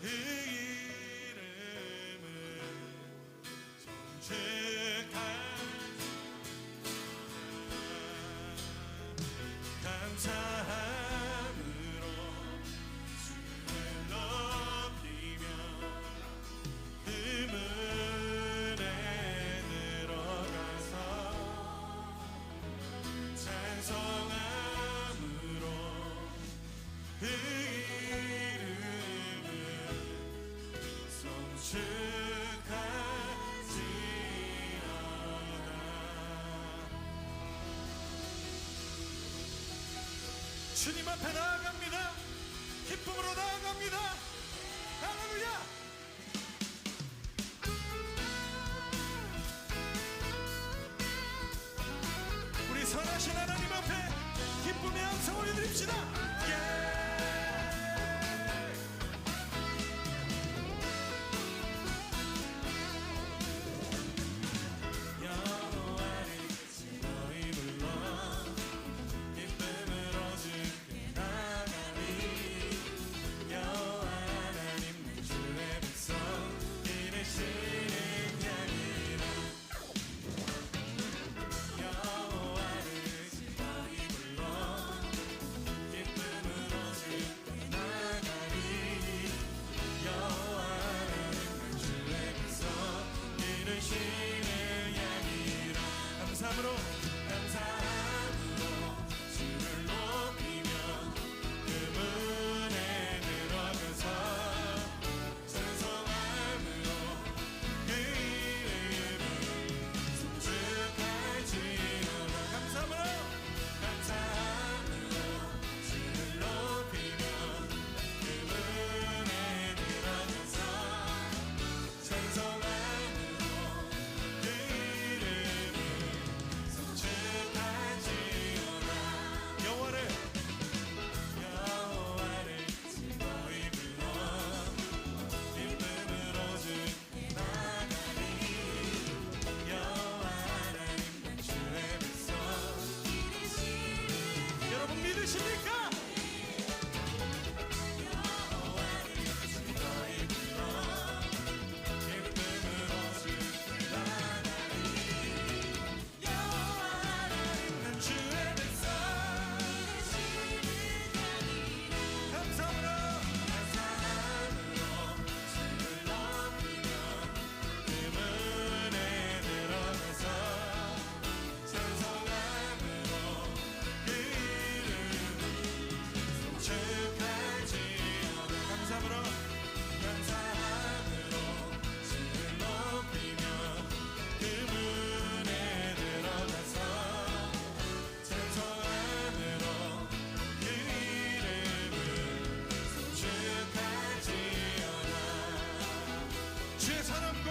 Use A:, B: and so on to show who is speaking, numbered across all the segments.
A: 그 이름을 송축하자. 감사함으로 주를 높이며 그 문에 들어가서 찬송함으로 그 이름을 송축하지어다. 주님 앞에 나아갑니다. 기쁨으로 나아갑니다. 할렐루야. 우리 선하신 하나님 앞에 기쁨의 함성 올려드립시다. 여호와를 너희 불러 기쁨으로 주께 나가리. 여호와 하나님 주의 백성 기르시는 양이라. 여호와를 너희 불러 기쁨으로 주께 나가리. 여호와 하나님 주의 백성 기르시는 양이라. 감사함으로 주를 높이며 그 문에 들어가서 찬송함으로 그 이름을 송축할지어다. 감사함으로 주를 높이며 그 문에 들어가서 찬송함으로 그 이름을 송축할지어다. 여호와를 너희 불러 기쁨으로 주께 나가리. 여호와 하나님 주의 백성 여러분 믿으십니까? 여호와를 너희 불러 기쁨으로 주께 나가리. 여호와 하나님 주의 백성 감사함으로 주를 높이며 그 문에 들어가서 찬송함으로 그 이름을 송축할지어다. 감사함으로 주를 높이며 그 문에 들어가서 찬송함으로 그 이름을 송축할지어다. 주의 사랑과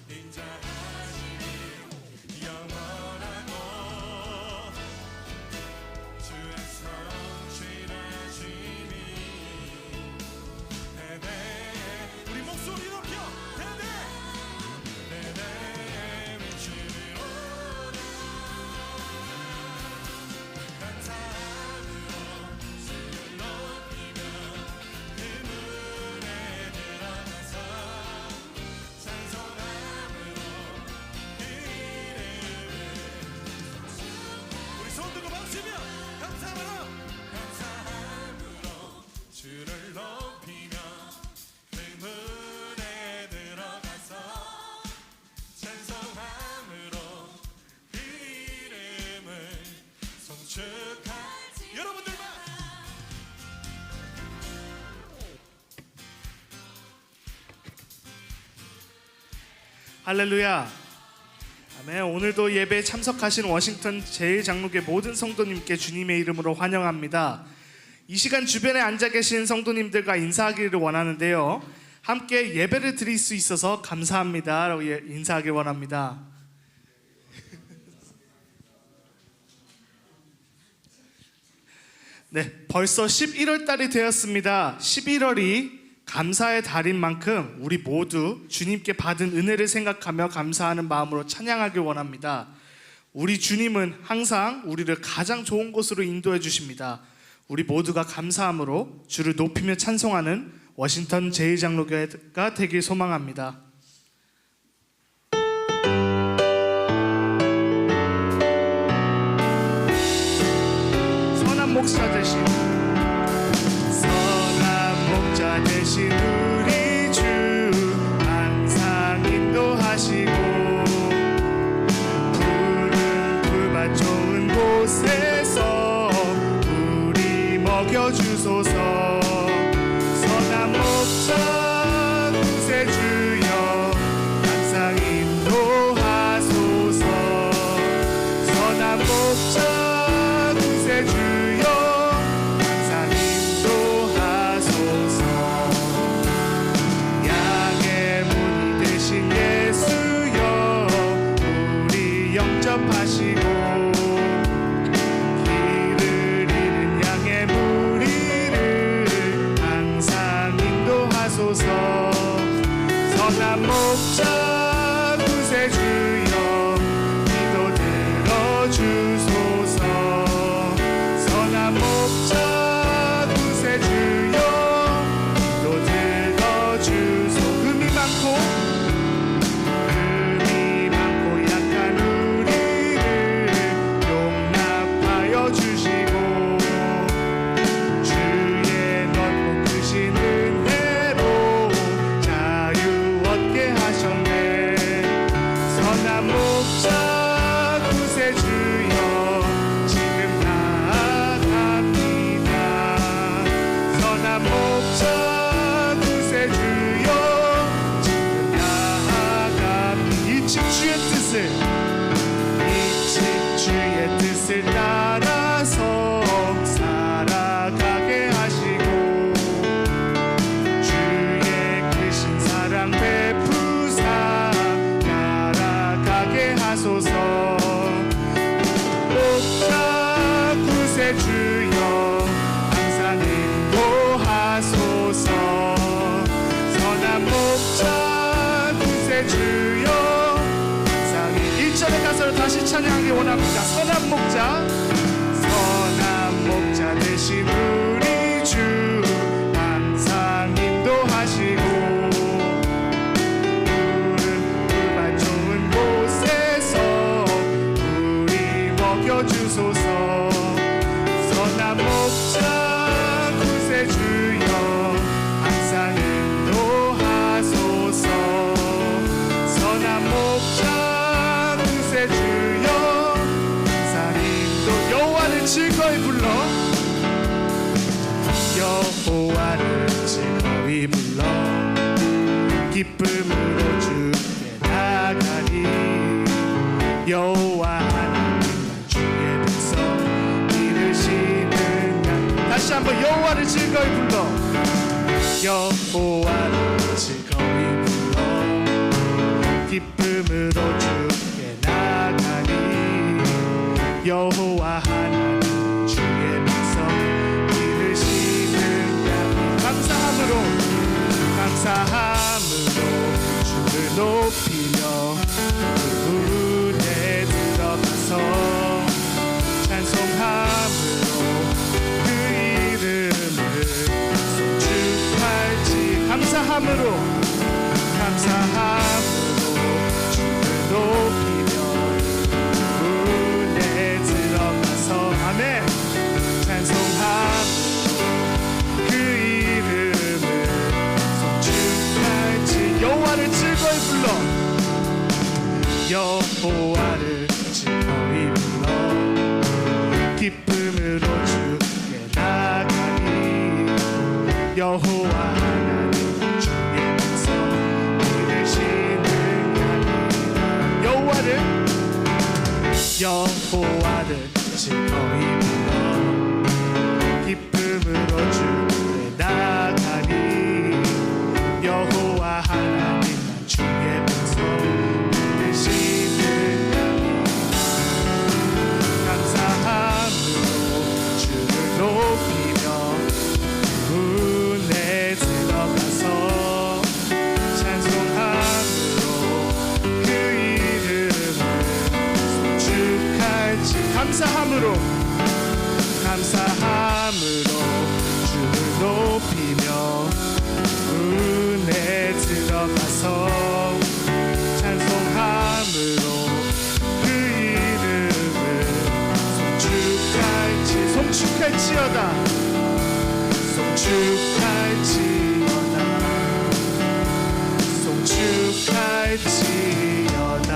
A: 인자하시니 영원하고 주의 성실하심이 대대. 우리 목소리 높여 대대 미치리로다. 감사함으로 주를 높이며 그 문에 들어가서 찬송함으로 그 이름을 우리 손 들고 박수며 감사함으로 주를 높이며 그 문에 들어가서 찬송함으로 그 이름을 송축할 여러분들만
B: 할렐루야. 아멘. 오늘도 예배에 참석하신 워싱턴 제1장로교 모든 성도님께 주님의 이름으로 환영합니다. 이 시간 주변에 앉아 계신 성도님들과 인사하기를 원하는데요. 함께 예배를 드릴 수 있어서 감사합니다 라고 인사하길 원합니다. 네, 벌써 11월 달이 되었습니다. 11월이 감사의 달인 만큼 우리 모두 주님께 받은 은혜를 생각하며 감사하는 마음으로 찬양하길 원합니다. 우리 주님은 항상 우리를 가장 좋은 곳으로 인도해 주십니다. 우리 모두가 감사함으로 주를 높이며 찬송하는 워싱턴 제2장로교회가 되길 소망합니다. 선한 목자 되신 우리 주 항상 인도하시고 푸른 풀밭 좋은 곳에서 우리 먹여주소서. 선한 목자 구세주여 항상 인도하소서. 선한 목자 구세주여 항상 인도하소서. 양의 문이 되신 예수여 우리 영접하시고 길을 잃은 양의 무리를 항상 인도하소서. 선한 목자 구세주여 기도 들어주소서. 선한 목자 구세주여 기도 들어주소서. 금이 많고 약한 우리를 용납하여 주시고 주의 넓고 크신 은혜로 자유 얻게 하셨네. 선한 목자 구세주여 지금 나아갑니다. 선한 목자 구세주여 주의 뜻을 따라서 살아가게 하시고 주의 크신 사랑 베푸사 날아가게 하소서. 목자 구세주여 항상 인도하소서. 선한 목자 구세주여 1절의 가사로 다시 찬양하기 원합니다. 선한 목자 되신 우리 주 항상 인도하시고 푸른 풀밭 좋은 곳에서 우리 먹여주소서. 선한 목자 구세주여 항상 인도하소서. 선한 목자 구세주여 항상 인도. 여호와를 즐거이 불러 여호와를 즐거이 불러 기쁨으로 주께 나가리. 여호와 하나님 주의 백성 이르시는 양. 다시 한번 여호와를 즐거이 불러 여호와를 즐거이 불러 기쁨으로 주께 나가리. 여호와 하나님 주의 백성 이르시는 양. 감사함으로 주를 높이며 그 문에 들어가서 찬송함으로 그 이름을 송축할지. 감사함으로 주를 높이며 문에 들어가서 아멘. 찬송함으로 그 이름을 송축할지. 여호와를 즐거이 불러 여호와를 즐거이 불러 기쁨으로 주께 나가니. 여호와 하나님 주의 백성 이르시는 양이라. 여호와를 즐거이 불러 기쁨으로 주께 나가니. 여호와 하나님 주의 백성 이르시는 양이라. 감사함으로 주를 높이며 문에 들어가서 찬송함으로 그 이름을 송축할지. 감사함으로 들어가서 찬송함으로 그 이름을 송축할지어다 송축할지어다.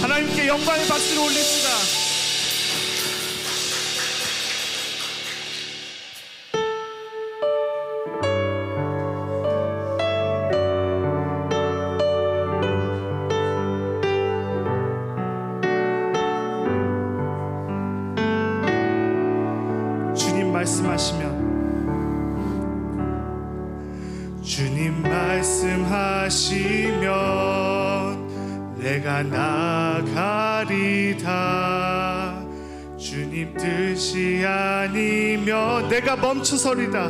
B: 하나님께 영광의 박수를 올립시다. 주님 말씀하시면 내가 나가리다. 주님 뜻이 아니면 내가 멈춰서리다.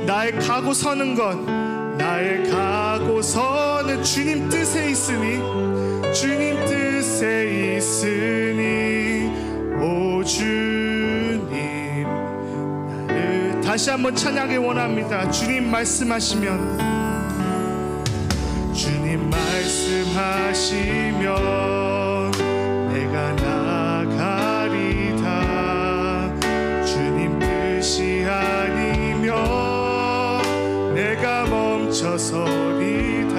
B: 나의 가고 서는 주님 뜻에 있으니 오 주님 나를 다시 한번 찬양하기 원합니다. 주님 말씀하시면 내가 나가리다. 주님 뜻이 아니면 내가 멈춰서리다.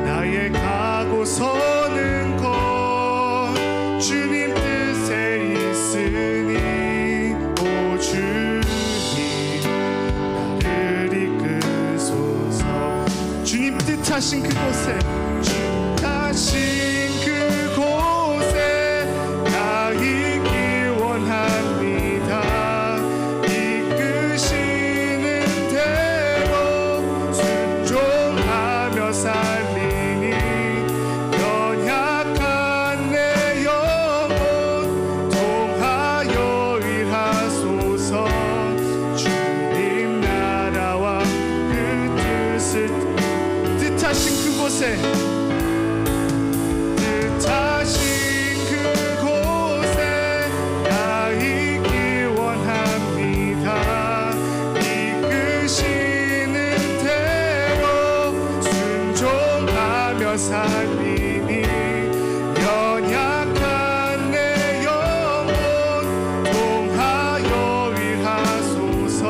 B: 나의 가고 서는 곳 주님 뜻에 있으니 오 주님 나를 이끄소서. 주님 뜻하신 그곳에 나 있길 원합니다. 이끄시는 대로 순종하며 살리니 연약한 내 영혼 통하여 일하소서. 주님 나라와 그 뜻을 뜻하신 그곳에 나 있길 원합니다. 이끄시는 대로 순종하며 살리니 연약한 내 영혼 통하여 일하소서.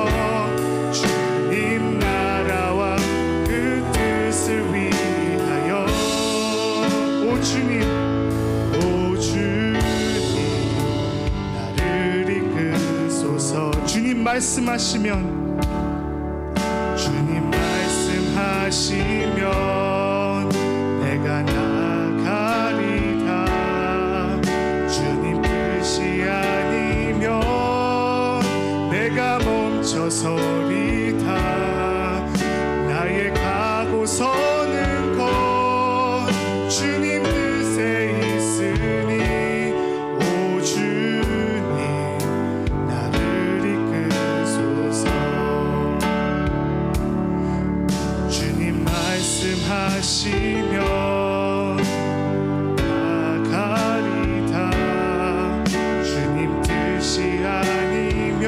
B: 주님 나라와 그 뜻을 위하여 오 주님 주님 말씀하시면 내가 나가리다. 주님 뜻이 아니면 내가 멈춰서리다. 나의 가고 서는 곳 주님 뜻에 있으니 오 주님 나를 이끄소서. 주님 말씀하시면 나가리다. 주님 뜻이 아니면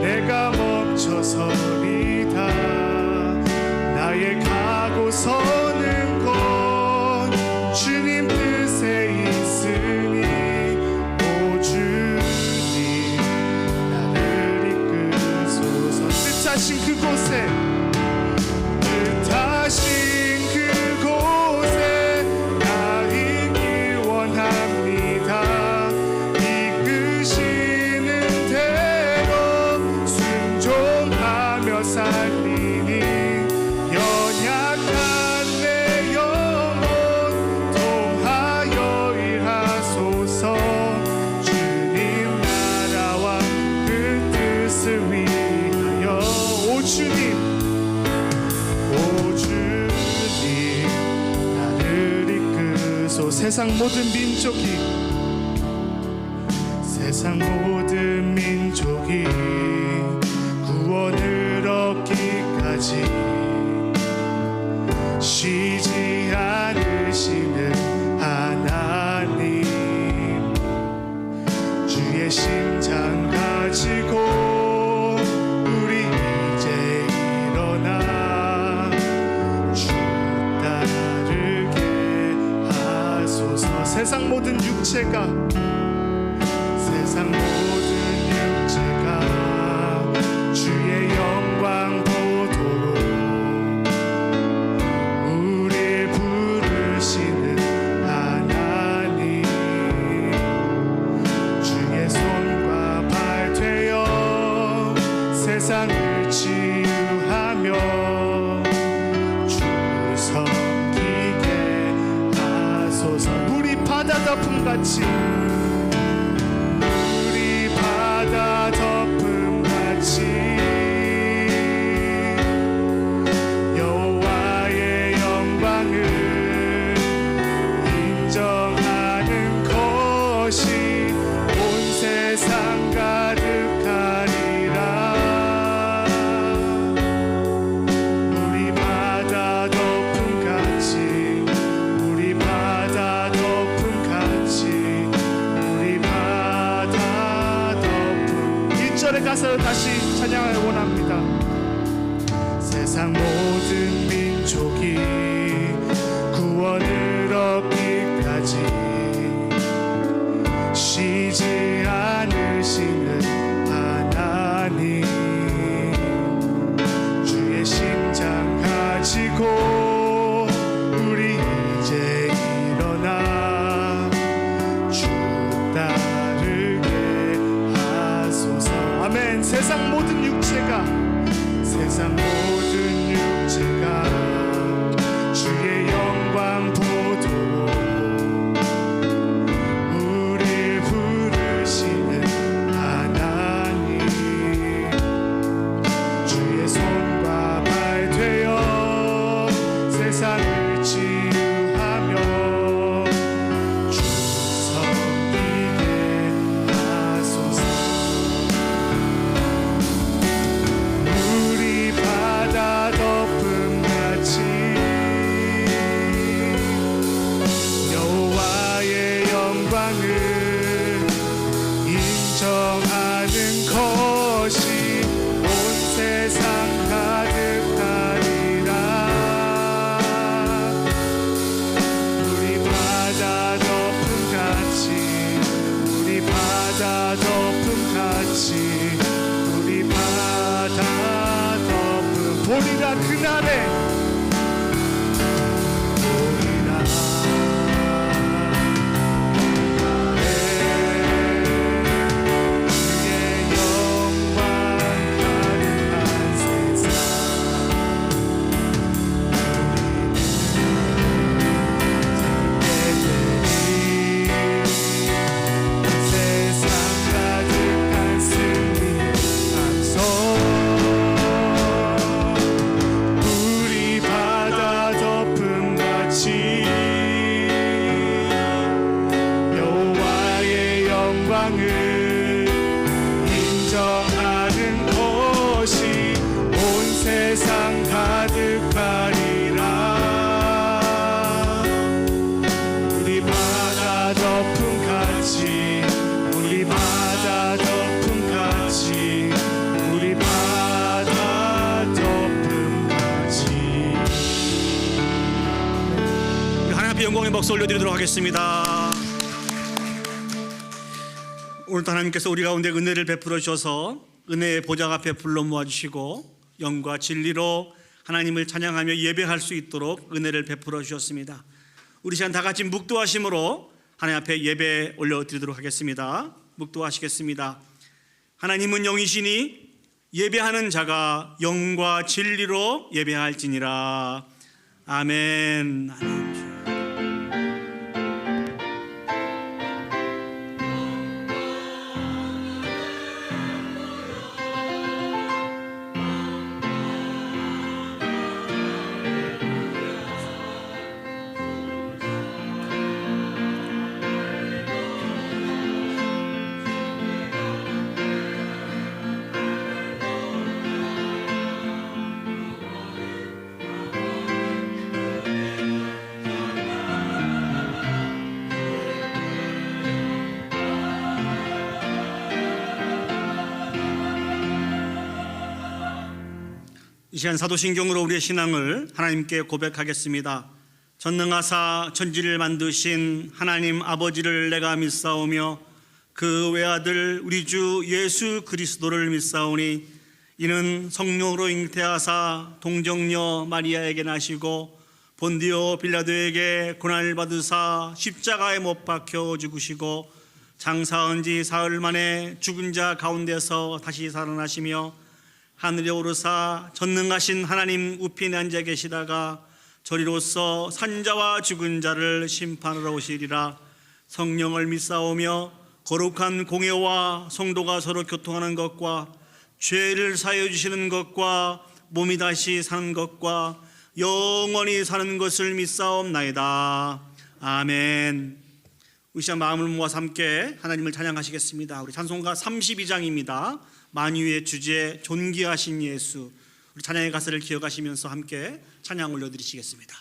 B: 내가 멈춰서리다. 나의 가고 서는 곳 주님 뜻에 있으니 오 주님 나를 이끄소서. 뜻하신 그곳에 나 있길 원합니다. 이끄시는 대로 순종하며 살리니 연약한 내 영혼 통하여 일하소서. 주님 나라와 그 뜻을 위하여 오 주님 나를 이끄소. 세상 모든 민족이 구원을 얻기까지 쉬지 않으시는 하나님. 주의 심장 가지고 우리 이제 육체가 세상 모든 육체가 주의 영광 보도록 우리를 부르시는 하나님 주의 손과 발 되어 세상을 치유하며 주 섬기게 하소서. 물이 바다 덮음같이 물이 바다 덮음같이 여호와의 영광을 인정하는 것이 온 세상 가득하리라. 물이 바다 덮음같이 물이 바다 덮음같이 물이 바다 덮음. 1절의 가사를 다시 찬양을 원합니다. 세상 모든 민족이 구원을 얻기까지 쉬지 않으시는 하나님 주의 심장 가지고 우리 이제 일어나 주 따르게 하소서. 아멘. 세상 모든 육체가 주의 영광 보도록 우릴 부르시는 하나님 주의 손과 발 되어 세상을 치유하며 주 섬기게 하소서. 물이 바다 덮음같이 여호와의 영광을 인정하는 것이 온 세상 가득하리라. 물이 바다 덮음같이 물이 바다 덮음같이 물이 바다 덮음 보리라. 그날에 보리라. 주의 영광 가득한 세상 세상 가득한 승리의 방송 물이 바다 덮음같이 여호와의 영광을 인정하는 것이 온 세상 가득하리라. 물이 바다 덮음같이 물이 바다 덮음같이 물이 바다 덮음같이.
C: 하나님 앞에 영광의 박수 올려드리도록 하겠습니다. 오늘도 하나님께서 우리 가운데 은혜를 베풀어 주셔서 은혜의 보좌 앞에 불러 모아주시고 영과 진리로 하나님을 찬양하며 예배할 수 있도록 은혜를 베풀어 주셨습니다. 우리 시간 다 같이 묵도하심으로 하나님 앞에 예배 올려드리도록 하겠습니다. 묵도하시겠습니다. 하나님은 영이시니 예배하는 자가 영과 진리로 예배할지니라. 아멘. 아멘. 이 시간 사도신경으로 우리의 신앙을 하나님께 고백하겠습니다. 전능하사 천지를 만드신 하나님 아버지를 내가 믿사오며 그 외아들 우리 주 예수 그리스도를 믿사오니 이는 성령으로 잉태하사 동정녀 마리아에게 나시고 본디오 빌라도에게 고난을 받으사 십자가에 못 박혀 죽으시고 장사한 지 사흘 만에 죽은 자 가운데서 다시 살아나시며 하늘에 오르사 전능하신 하나님 우편에 앉아 계시다가 저리로서 산자와 죽은 자를 심판하러 오시리라. 성령을 믿사오며 거룩한 공예와 성도가 서로 교통하는 것과 죄를 사하여 주시는 것과 몸이 다시 사는 것과 영원히 사는 것을 믿사옵나이다. 아멘. 우리 시간 마음을 모아서 함께 하나님을 찬양하시겠습니다. 우리 찬송가 32장입니다. 만유의 주제 존귀하신 예수. 우리 찬양의 가사를 기억하시면서 함께 찬양 올려드리시겠습니다.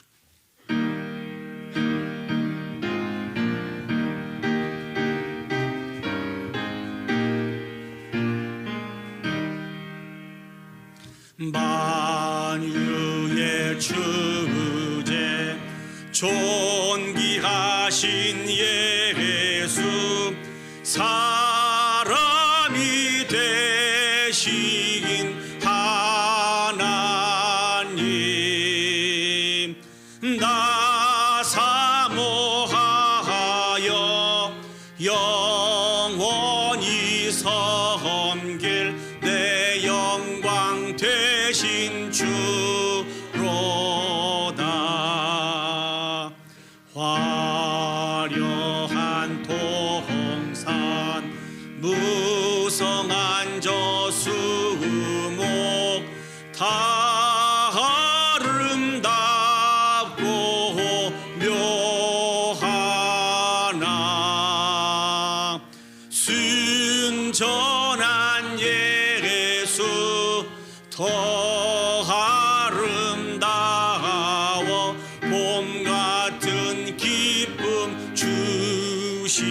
C: 만유의 주제 존귀하신 예수 사람이 되신 하나님 나 사모하여 영원히 섬길 내 영광 되신 주로다. 화려한 동산 무성한 저수목 다 아름답고 묘하나 순전한 예수 더 아름다워 봄 같은 기쁨 주시네.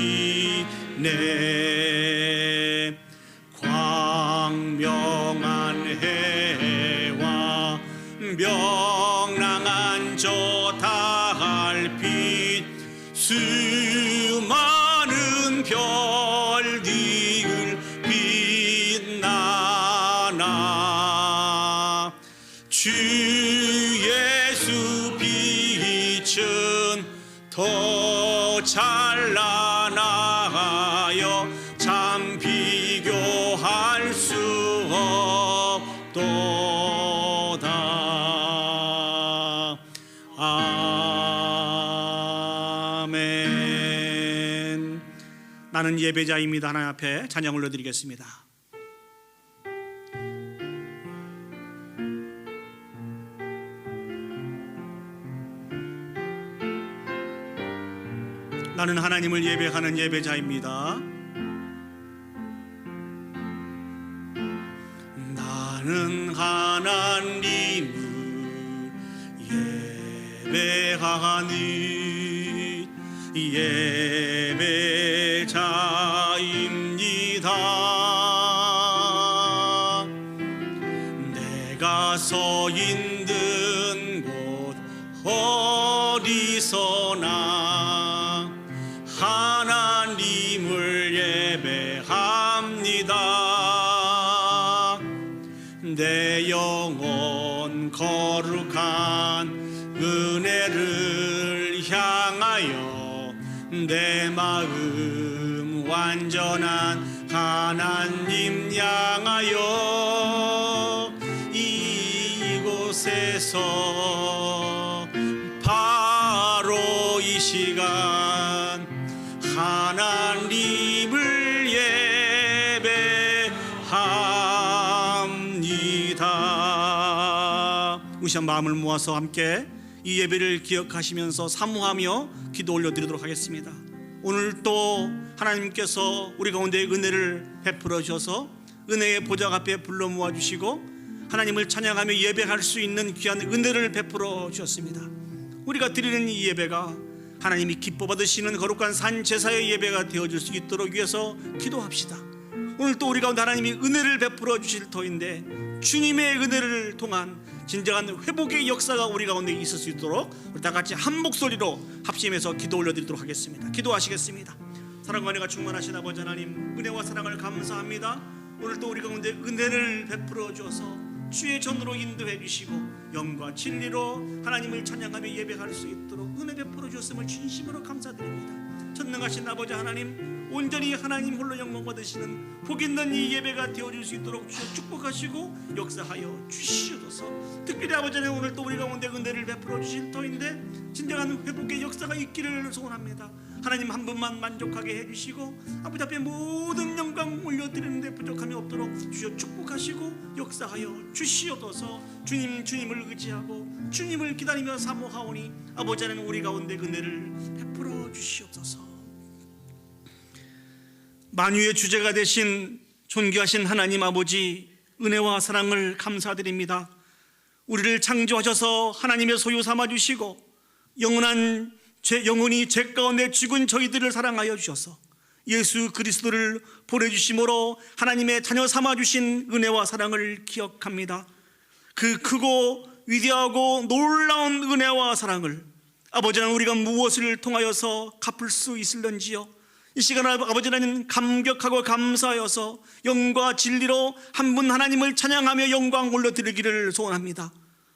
C: 광명한 해와 명랑한 저 달빛 수많은 별들 빛나나 주 예수 빛은 더 찬란하여 참 비교할 수 없도다. 아멘. 나는 예배자입니다. 하나님 앞에 찬양 올려드리겠습니다. 나는 하나님을 예배하는 예배자입니다. 나는 하나님을 예배하는 예배자입니다. 내가 서 있는 곳 어디서나 하나님을 예배합니다. 내 영혼 거룩한 은혜를 향하여 내 마음 완전한 하나님 향하여 이곳에서 바로 이 시간 하나님을 예배합니다. 우리 시간 마음을 모아서 함께 이 예배를 기억하시면서 사모하며 기도 올려드리도록 하겠습니다. 오늘 또 하나님께서 우리 가운데 은혜를 베풀어 주셔서 은혜의 보좌 앞에 불러 모아주시고 하나님을 찬양하며 예배할 수 있는 귀한 은혜를 베풀어 주셨습니다. 우리가 드리는 이 예배가 하나님이 기뻐 받으시는 거룩한 산 제사의 예배가 되어질 수 있도록 위해서 기도합시다. 오늘 또 우리 가운데 하나님이 은혜를 베풀어 주실 터인데 주님의 은혜를 통한 진정한 회복의 역사가 우리 가운데 있을 수 있도록 우리 다 같이 한 목소리로 합심해서 기도 올려드리도록 하겠습니다. 기도하시겠습니다. 사랑과 은혜가 충만하신 아버지 하나님, 은혜와 사랑을 감사합니다. 오늘도 우리 가운데 은혜를 베풀어 주어서 주의 전으로 인도해 주시고 영과 진리로 하나님을 찬양하며 예배할 수 있도록 은혜 베풀어 주었음을 진심으로 감사드립니다. 전능하신 아버지 하나님, 온전히 하나님 홀로 영광 받으시는 복 있는 이 예배가 되어줄 수 있도록 주여 축복하시고 역사하여 주시옵소서. 특별히 아버지 하나님, 오늘 또 우리 가운데 은혜를 베풀어 주실 터인데 진정한 회복의 역사가 있기를 소원합니다. 하나님 한 분만 만족하게 해주시고 아버지 앞에 모든 영광 올려드리는데 부족함이 없도록 주여 축복하시고 역사하여 주시옵소서. 주님을 의지하고 주님을 기다리며 사모하오니 아버지 하나님, 우리 가운데 은혜를 베풀어 주시옵소서. 만유의 주제가 되신 존귀하신 하나님 아버지, 은혜와 사랑을 감사드립니다. 우리를 창조하셔서 하나님의 소유 삼아주시고 영원히 죄 가운데 죽은 저희들을 사랑하여 주셔서 예수 그리스도를 보내주심으로 하나님의 자녀 삼아주신 은혜와 사랑을 기억합니다. 그 크고 위대하고 놀라운 은혜와 사랑을 아버지 하나님, 우리가 무엇을 통하여서 갚을 수 있을런지요. 이 시간 아버지 하나님, 감격하고 감사하여서 영과 진리로 한 분 하나님을 찬양하며 영광 올려드리기를 소원합니다.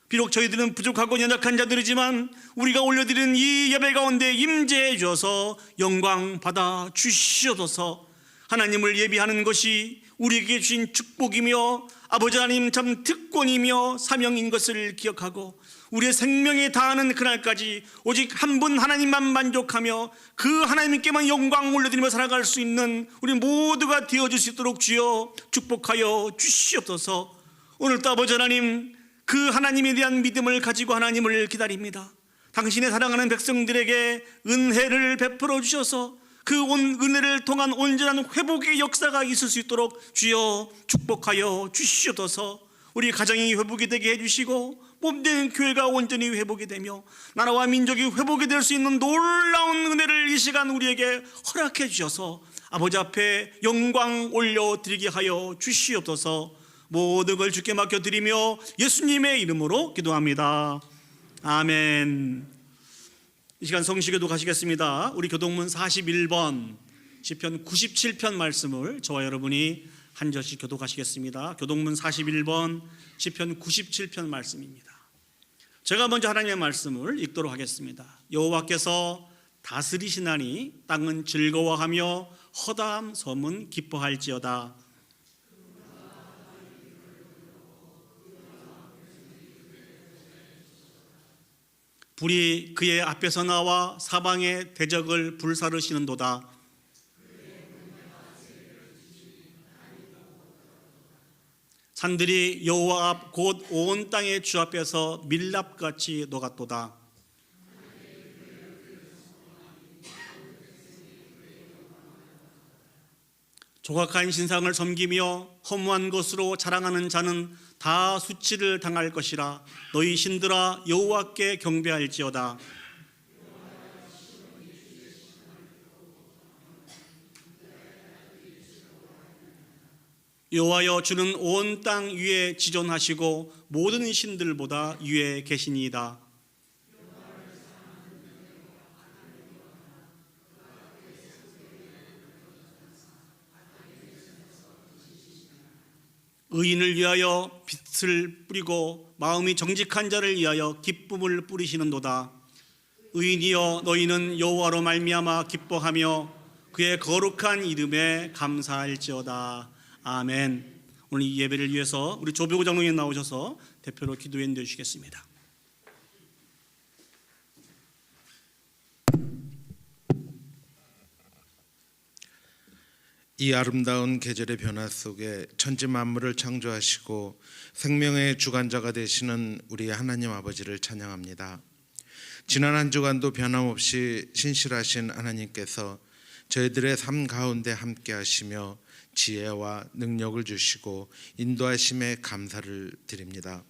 C: 비록 저희들은 부족하고 연약한 자들이지만 우리가 올려드리는 이 예배 가운데 임재해 주셔서 영광 받아 주시옵소서. 하나님을 예비하는 것이 우리에게 주신 축복이며 아버지 하나님 참 특권이며 사명인 것을 기억하고 우리의 생명에 다하는 그날까지 오직 한 분 하나님만 만족하며 그 하나님께만 영광 올려드리며 살아갈 수 있는 우리 모두가 되어줄 수 있도록 주여 축복하여 주시옵소서. 오늘도 아버지 하나님, 그 하나님에 대한 믿음을 가지고 하나님을 기다립니다. 당신의 사랑하는 백성들에게 은혜를 베풀어 주셔서 그 은혜를 통한 온전한 회복의 역사가 있을 수 있도록 주여 축복하여 주시옵소서. 우리 가정이 회복이 되게 해주시고 몸된 교회가 온전히 회복이 되며 나라와 민족이 회복이 될 수 있는 놀라운 은혜를 이 시간 우리에게 허락해 주셔서 아버지 앞에 영광 올려드리게 하여 주시옵소서. 모든 걸 주께 맡겨드리며 예수님의 이름으로 기도합니다. 아멘. 이 시간 성시교도 가시겠습니다. 우리 교동문 41번 시편 97편 말씀을 저와 여러분이 한 절씩 교독하시겠습니다. 교동문 41번 시편 97편 말씀입니다. 제가 먼저 하나님의 말씀을 읽도록 하겠습니다. 여호와께서 다스리시나니 땅은 즐거워하며 허다한 섬은 기뻐할지어다. 불이 그의 앞에서 나와 사방의 대적을 불사르시는도다. 산들이 여호와 앞 곧 온 땅의 주 앞에서 밀랍같이 녹았도다. 조각한 신상을 섬기며 허무한 것으로 자랑하는 자는 다 수치를 당할 것이라. 너희 신들아 여호와께 경배할지어다. 여호와여, 주는 온 땅 위에 지존하시고 모든 신들보다 위에 계시니이다. 의인을 위하여 빛을 뿌리고 마음이 정직한 자를 위하여 기쁨을 뿌리시는도다. 의인이여, 너희는 여호와로 말미암아 기뻐하며 그의 거룩한 이름에 감사할지어다. 아멘. 오늘 이 예배를 위해서 우리 조배우 장로님 나오셔서 대표로 기도해 주시겠습니다.
D: 이 아름다운 계절의 변화 속에 천지 만물을 창조하시고 생명의 주관자가 되시는 우리 하나님 아버지를 찬양합니다. 지난 한 주간도 변함없이 신실하신 하나님께서 저희들의 삶 가운데 함께 하시며 지혜와 능력을 주시고 인도하심에 감사를 드립니다.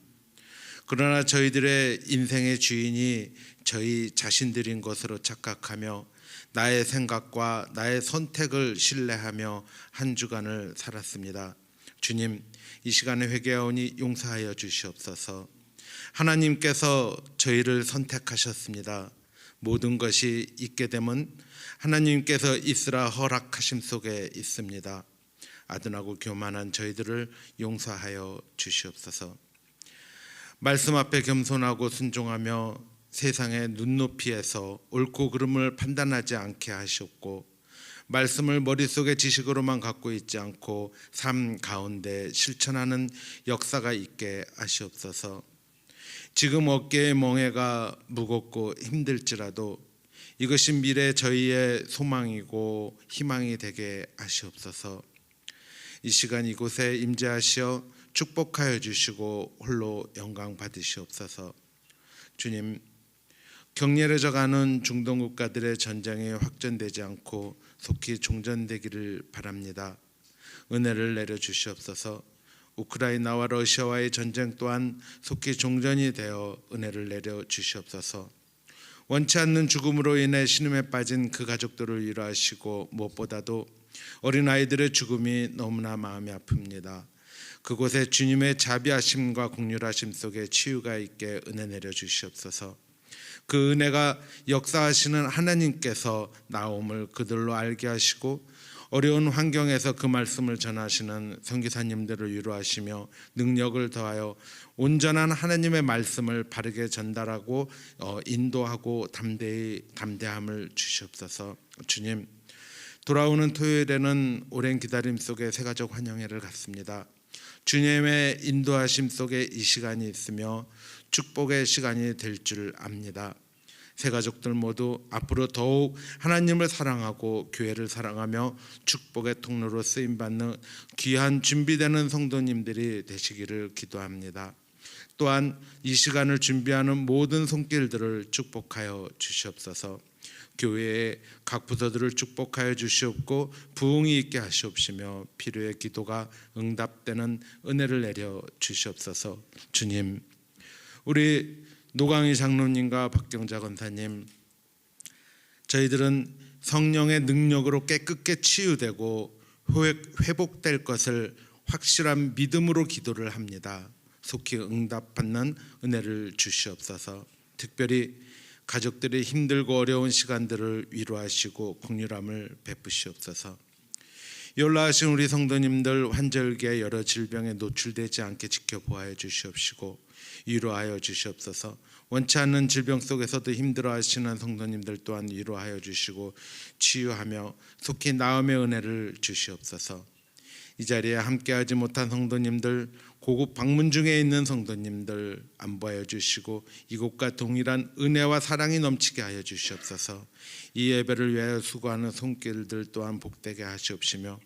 D: 그러나 저희들의 인생의 주인이 저희 자신들인 것으로 착각하며 나의 생각과 나의 선택을 신뢰하며 한 주간을 살았습니다. 주님, 이 시간에 회개하오니 용서하여 주시옵소서. 하나님께서 저희를 선택하셨습니다. 모든 것이 있게 되면 하나님께서 있으라 허락하심 속에 있습니다. 아둔하고 교만한 저희들을 용서하여 주시옵소서. 말씀 앞에 겸손하고 순종하며 세상의 눈높이에서 옳고 그름을 판단하지 않게 하셨고, 말씀을 머릿속에 지식으로만 갖고 있지 않고 삶 가운데 실천하는 역사가 있게 하시옵소서. 지금 어깨의 멍에가 무겁고 힘들지라도 이것이 미래 저희의 소망이고 희망이 되게 하시옵소서. 이 시간 이곳에 임재하시어 축복하여 주시고 홀로 영광 받으시옵소서. 주님, 격렬해져 가는 중동 국가들의 전쟁이 확전되지 않고 속히 종전되기를 바랍니다. 은혜를 내려 주시옵소서. 우크라이나와 러시아와의 전쟁 또한 속히 종전이 되어 은혜를 내려 주시옵소서. 원치 않는 죽음으로 인해 신음에 빠진 그 가족들을 위로하시고, 무엇보다도 어린아이들의 죽음이 너무나 마음이 아픕니다. 그곳에 주님의 자비하심과 긍휼하심 속에 치유가 있게 은혜 내려 주시옵소서. 그 은혜가 역사하시는 하나님께서 나옴을 그들로 알게 하시고, 어려운 환경에서 그 말씀을 전하시는 선교사님들을 위로하시며 능력을 더하여 온전한 하나님의 말씀을 바르게 전달하고 인도하고 담대함을 주시옵소서. 주님, 돌아오는 토요일에는 오랜 기다림 속에 새가족 환영회를 갖습니다. 주님의 인도하심 속에 이 시간이 있으며 축복의 시간이 될 줄 압니다. 새가족들 모두 앞으로 더욱 하나님을 사랑하고 교회를 사랑하며 축복의 통로로 쓰임받는 귀한 준비되는 성도님들이 되시기를 기도합니다. 또한 이 시간을 준비하는 모든 손길들을 축복하여 주시옵소서. 교회의 각 부서들을 축복하여 주시옵고 부흥이 있게 하시옵시며 필요의 기도가 응답되는 은혜를 내려 주시옵소서. 주님, 우리 노강희 장로님과 박경자 권사님, 저희들은 성령의 능력으로 깨끗게 치유되고 회복될 것을 확실한 믿음으로 기도를 합니다. 속히 응답받는 은혜를 주시옵소서. 특별히 가족들이 힘들고 어려운 시간들을 위로하시고 긍휼함을 베푸시옵소서. 연로하신 우리 성도님들 환절기에 여러 질병에 노출되지 않게 지켜보아야 주시옵시고 위로하여 주시옵소서. 원치 않는 질병 속에서도 힘들어하시는 성도님들 또한 위로하여 주시고 치유하며 속히 나음의 은혜를 주시옵소서. 이 자리에 함께하지 못한 성도님들, 고국 방문 중에 있는 성도님들 안보하여 주시고 이곳과 동일한 은혜와 사랑이 넘치게 하여 주시옵소서. 이 예배를 위하여 수고하는 손길들 또한 복되게 하시옵시며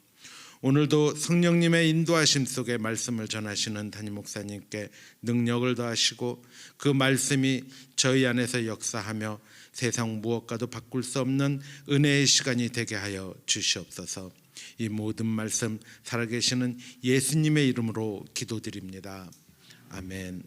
D: 오늘도 성령님의 인도하심 속에 말씀을 전하시는 담임 목사님께 능력을 더하시고 그 말씀이 저희 안에서 역사하며 세상 무엇과도 바꿀 수 없는 은혜의 시간이 되게 하여 주시옵소서. 이 모든 말씀 살아계시는 예수님의 이름으로 기도드립니다. 아멘.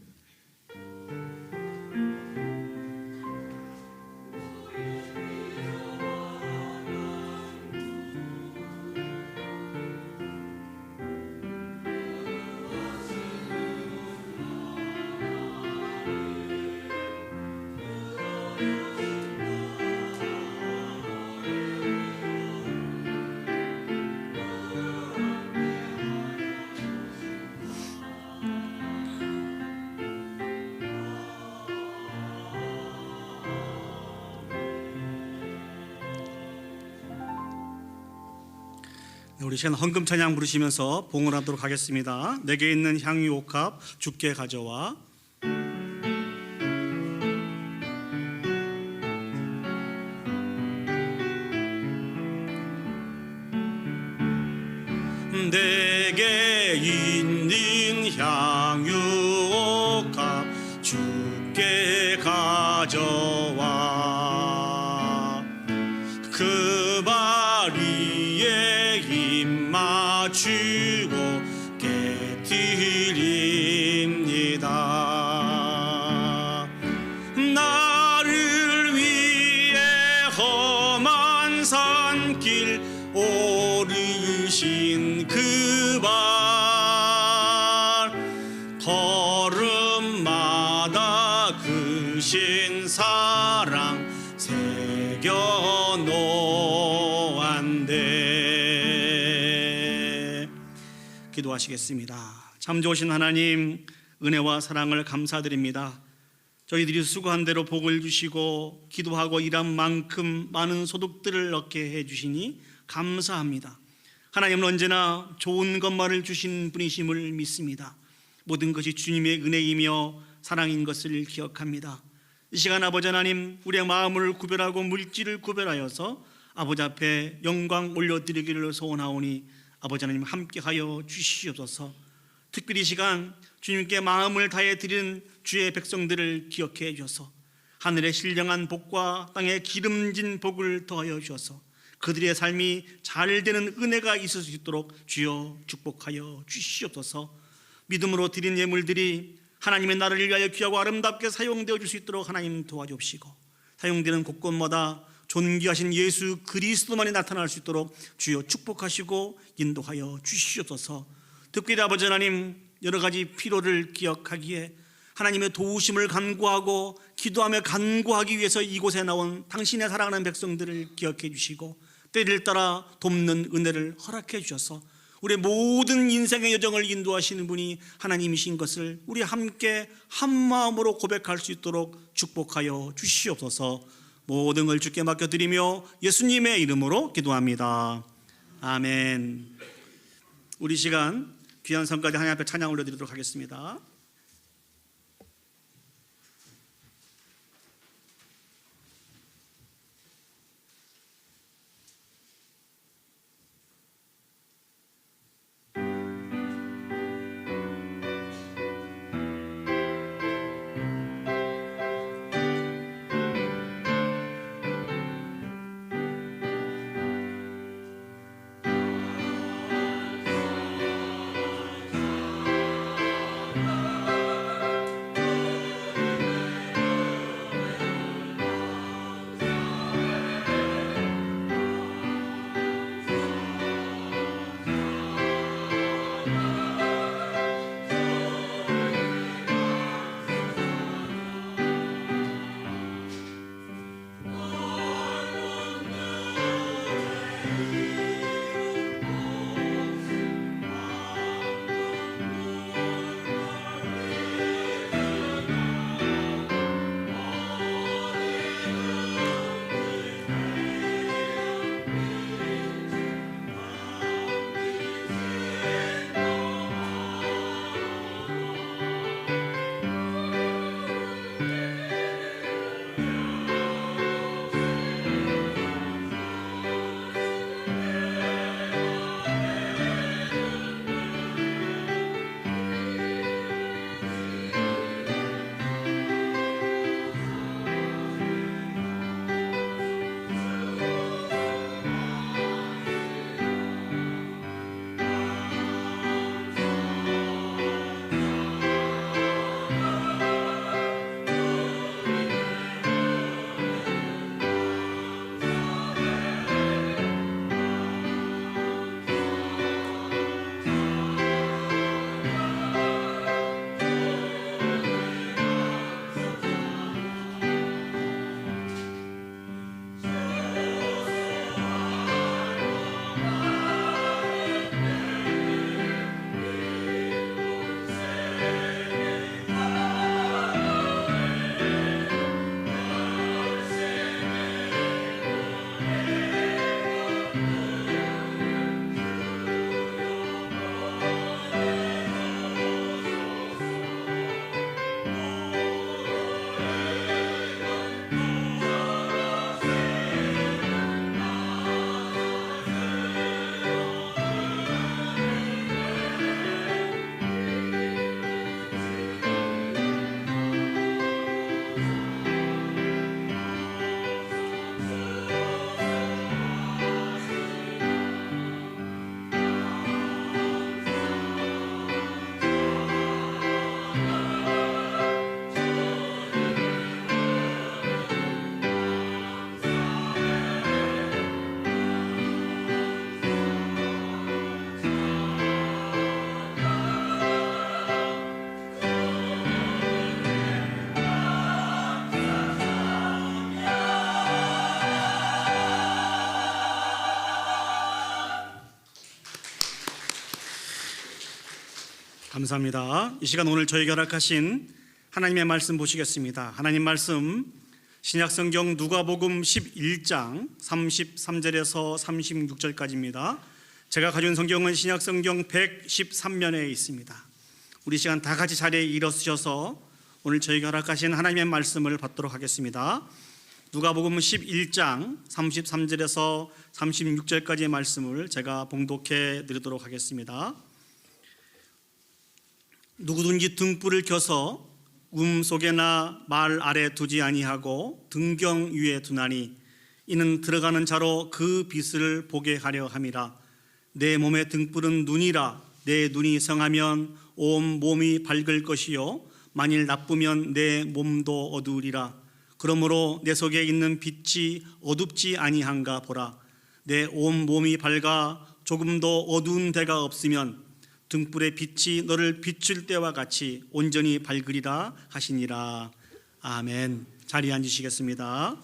C: 우리 시간 헌금 찬양 부르시면서 봉헌하도록 하겠습니다. 내게 있는 향유 옥합 주께 가져와. 내게 있는 향유 옥합 주께 가져와. 그 바리에 입 맞추고 깨뜨립니다. 나를 위해 험한 산길 오르신 그 발 걸음마다 기도하시겠습니다. 참 좋으신 하나님, 은혜와 사랑을 감사드립니다. 저희들이 수고한 대로 복을 주시고 기도하고 일한 만큼 많은 소득들을 얻게 해주시니 감사합니다. 하나님은 언제나 좋은 것만을 주신 분이심을 믿습니다. 모든 것이 주님의 은혜이며 사랑인 것을 기억합니다. 이 시간 아버지 하나님, 우리의 마음을 구별하고 물질을 구별하여서 아버지 앞에 영광 올려드리기를 소원하오니 아버지 하나님 함께하여 주시옵소서. 특별히 이 시간 주님께 마음을 다해 드리는 주의 백성들을 기억해 주셔서 하늘의 신령한 복과 땅의 기름진 복을 더하여 주셔서 그들의 삶이 잘 되는 은혜가 있을 수 있도록 주여 축복하여 주시옵소서. 믿음으로 드린 예물들이 하나님의 나라를 위하여 귀하고 아름답게 사용되어 줄 수 있도록 하나님 도와주시고 사용되는 곳곳마다 존귀하신 예수 그리스도만이 나타날 수 있도록 주여 축복하시고 인도하여 주시옵소서. 특별히 아버지 하나님, 여러 가지 필요를 기억하기에 하나님의 도우심을 간구하고 기도하며 간구하기 위해서 이곳에 나온 당신의 사랑하는 백성들을 기억해 주시고 때를 따라 돕는 은혜를 허락해 주셔서 우리의 모든 인생의 여정을 인도하시는 분이 하나님이신 것을 우리 함께 한마음으로 고백할 수 있도록 축복하여 주시옵소서. 모든 걸 주께 맡겨드리며 예수님의 이름으로 기도합니다. 아멘. 우리 시간 귀한 성까지 하나님 앞에 찬양 올려드리도록 하겠습니다. 감사합니다. 이 시간 오늘 저에게 허락하신 하나님의 말씀 보시겠습니다. 하나님 말씀 신약성경 누가복음 11장 33절에서 36절까지입니다. 제가 가져온 성경은 신약성경 113면에 있습니다. 우리 시간 다 같이 자리에 일어서셔서 오늘 저에게 허락하신 하나님의 말씀을 받도록 하겠습니다. 누가복음 11장 33절에서 36절까지의 말씀을 제가 봉독해 드리도록 하겠습니다. 누구든지 등불을 켜서 속에나 말 아래 두지 아니하고 등경 위에 두나니 이는 들어가는 자로 그 빛을 보게 하려 함이라. 내 몸의 등불은 눈이라. 내 눈이 성하면 온 몸이 밝을 것이요 만일 나쁘면 내 몸도 어두우리라. 그러므로 내 속에 있는 빛이 어둡지 아니한가 보라. 내 온 몸이 밝아 조금도 어두운 데가 없으면 등불의 빛이 너를 비출 때와 같이 온전히 밝으리라 하시니라. 아멘. 자리에 앉으시겠습니다.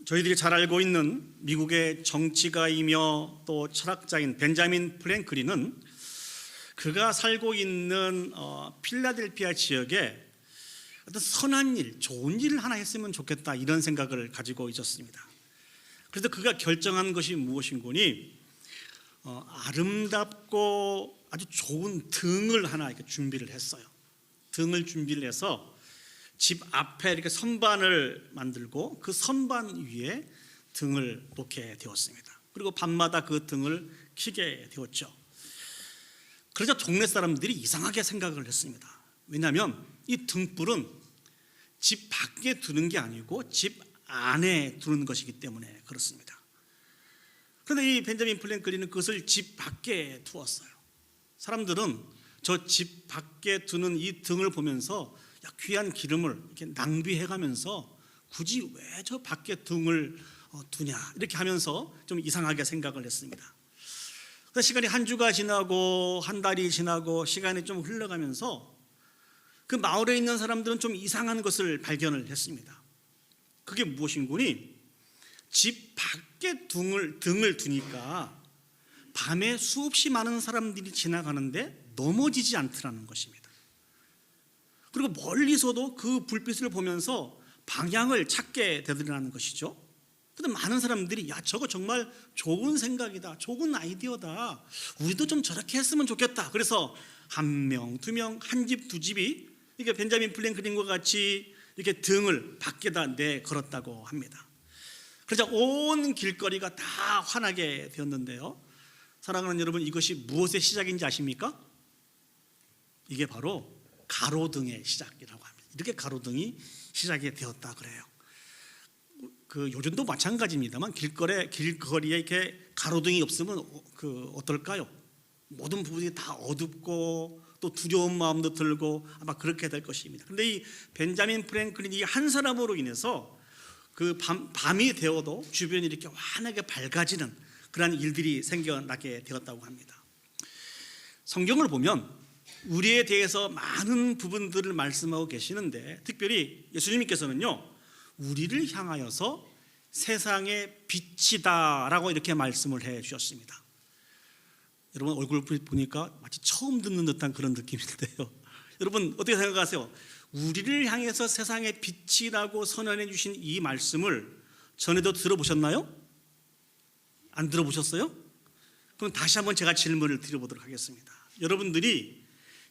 C: 저희들이 잘 알고 있는 미국의 정치가이며 또 철학자인 벤자민 프랭클린은 그가 살고 있는 필라델피아 지역에 어떤 선한 일, 좋은 일을 하나 했으면 좋겠다 이런 생각을 가지고 있었습니다. 그래서 그가 결정한 것이 무엇인고니 아름답고 아주 좋은 등을 하나 이렇게 준비를 했어요. 등을 준비를 해서 집 앞에 이렇게 선반을 만들고 그 선반 위에 등을 놓게 되었습니다. 그리고 밤마다 그 등을 켜게 되었죠. 그러자 동네 사람들이 이상하게 생각을 했습니다. 왜냐하면 이 등불은 집 밖에 두는 게 아니고 집 안에 두는 것이기 때문에 그렇습니다. 그런데 이 벤자민 프랭클린은 그것을 집 밖에 두었어요. 사람들은 저 집 밖에 두는 이 등을 보면서 귀한 기름을 이렇게 낭비해가면서 굳이 왜 저 밖에 등을 두냐 이렇게 하면서 좀 이상하게 생각을 했습니다. 시간이 한 주가 지나고 한 달이 지나고 시간이 좀 흘러가면서 그 마을에 있는 사람들은 좀 이상한 것을 발견을 했습니다. 그게 무엇인고니 집 밖에 등을 두니까 밤에 수없이 많은 사람들이 지나가는데 넘어지지 않더라는 것입니다. 그리고 멀리서도 그 불빛을 보면서 방향을 찾게 되더라는 것이죠. 그런데 많은 사람들이 야 저거 정말 좋은 생각이다, 좋은 아이디어다, 우리도 좀 저렇게 했으면 좋겠다. 그래서 한 명, 두 명, 한 집, 두 집이 이게 벤자민 프랭클린과 같이 이렇게 등을 밖에다 내 걸었다고 합니다. 그러자 온 길거리가 다 환하게 되었는데요. 사랑하는 여러분, 이것이 무엇의 시작인지 아십니까? 이게 바로 가로등의 시작이라고 합니다. 이렇게 가로등이 시작이 되었다 그래요. 그 요즘도 마찬가지입니다만 길거리에 이렇게 가로등이 없으면 어떨까요? 모든 부분이 다 어둡고 또 두려운 마음도 들고 아마 그렇게 될 것입니다. 그런데 이 벤자민 프랭클린이 한 사람으로 인해서 그 밤이 되어도 주변이 이렇게 환하게 밝아지는 그러한 일들이 생겨나게 되었다고 합니다. 성경을 보면 우리에 대해서 많은 부분들을 말씀하고 계시는데 특별히 예수님께서는요 우리를 향하여서 세상의 빛이다라고 이렇게 말씀을 해 주셨습니다. 여러분 얼굴 보니까 마치 처음 듣는 듯한 그런 느낌인데요. 여러분 어떻게 생각하세요? 우리를 향해서 세상의 빛이라고 선언해 주신 이 말씀을 전에도 들어보셨나요? 안 들어보셨어요? 그럼 다시 한번 제가 질문을 드려보도록 하겠습니다. 여러분들이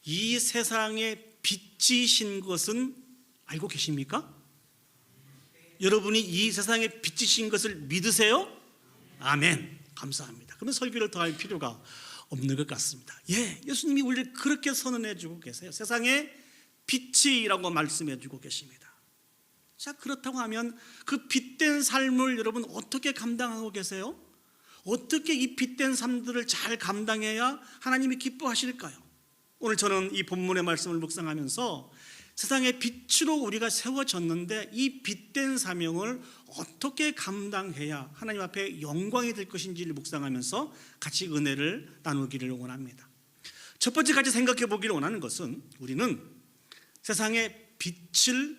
C: 이 세상의 빛이신 것은 알고 계십니까? 여러분이 이 세상에 빛이신 것을 믿으세요? 아멘. 감사합니다. 그러면 설교를 더 할 필요가 없는 것 같습니다. 예수님이 우리를 그렇게 선언해 주고 계세요. 세상에 빛이라고 말씀해 주고 계십니다. 자, 그렇다고 하면 그 빛된 삶을 여러분 어떻게 감당하고 계세요? 어떻게 이 빛된 삶들을 잘 감당해야 하나님이 기뻐하실까요? 오늘 저는 이 본문의 말씀을 묵상하면서 세상의 빛으로 우리가 세워졌는데 이 빛된 사명을 어떻게 감당해야 하나님 앞에 영광이 될 것인지를 묵상하면서 같이 은혜를 나누기를 원합니다. 첫 번째 같이 생각해 보기를 원하는 것은 우리는 세상의 빛을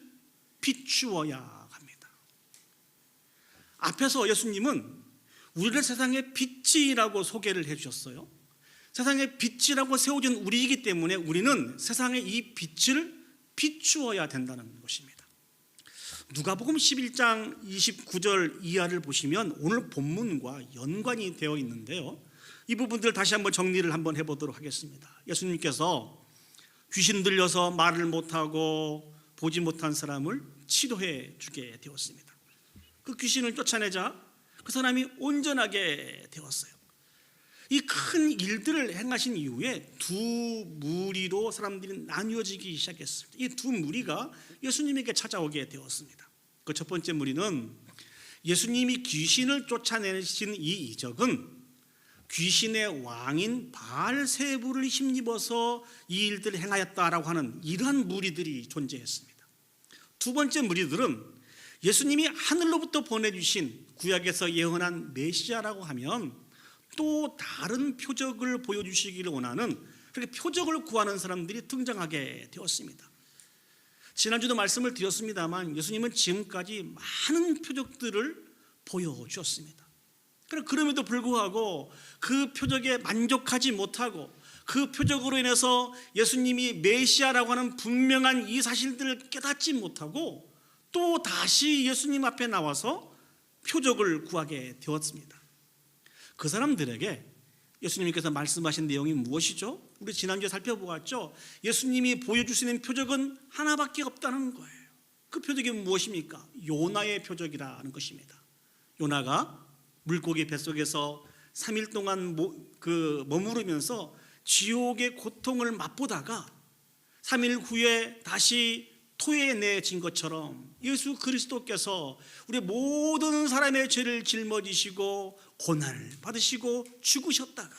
C: 비추어야 합니다. 앞에서 예수님은 우리를 세상의 빛이라고 소개를 해주셨어요. 세상의 빛이라고 세워진 우리이기 때문에 우리는 세상의 이 빛을 비추어야 된다는 것입니다. 누가복음 11장 29절 이하를 보시면 오늘 본문과 연관이 되어 있는데요, 이 부분들 다시 한번 정리를 한번 해보도록 하겠습니다. 예수님께서 귀신 들려서 말을 못하고 보지 못한 사람을 치료해 주게 되었습니다. 그 귀신을 쫓아내자 그 사람이 온전하게 되었어요. 이 큰 일들을 행하신 이후에 두 무리로 사람들이 나뉘어지기 시작했습니다. 이 두 무리가 예수님에게 찾아오게 되었습니다. 그 첫 번째 무리는 예수님이 귀신을 쫓아내신 이 이적은 귀신의 왕인 바알세부를 힘입어서 이 일들을 행하였다라고 하는 이러한 무리들이 존재했습니다. 두 번째 무리들은 예수님이 하늘로부터 보내주신 구약에서 예언한 메시아라고 하면 또 다른 표적을 보여주시기를 원하는, 그렇게 표적을 구하는 사람들이 등장하게 되었습니다. 지난주도 말씀을 드렸습니다만 예수님은 지금까지 많은 표적들을 보여주셨습니다. 그럼에도 불구하고 그 표적에 만족하지 못하고 그 표적으로 인해서 예수님이 메시아라고 하는 분명한 이 사실들을 깨닫지 못하고 또 다시 예수님 앞에 나와서 표적을 구하게 되었습니다. 그 사람들에게 예수님께서 말씀하신 내용이 무엇이죠? 우리 지난주에 살펴보았죠. 예수님이 보여주시는 표적은 하나밖에 없다는 거예요. 그 표적이 무엇입니까? 요나의 표적이라는 것입니다. 요나가 물고기 뱃속에서 3일 동안 머무르면서 지옥의 고통을 맛보다가 3일 후에 다시 토해내진 것처럼 예수 그리스도께서 우리 모든 사람의 죄를 짊어지시고 고난을 받으시고 죽으셨다가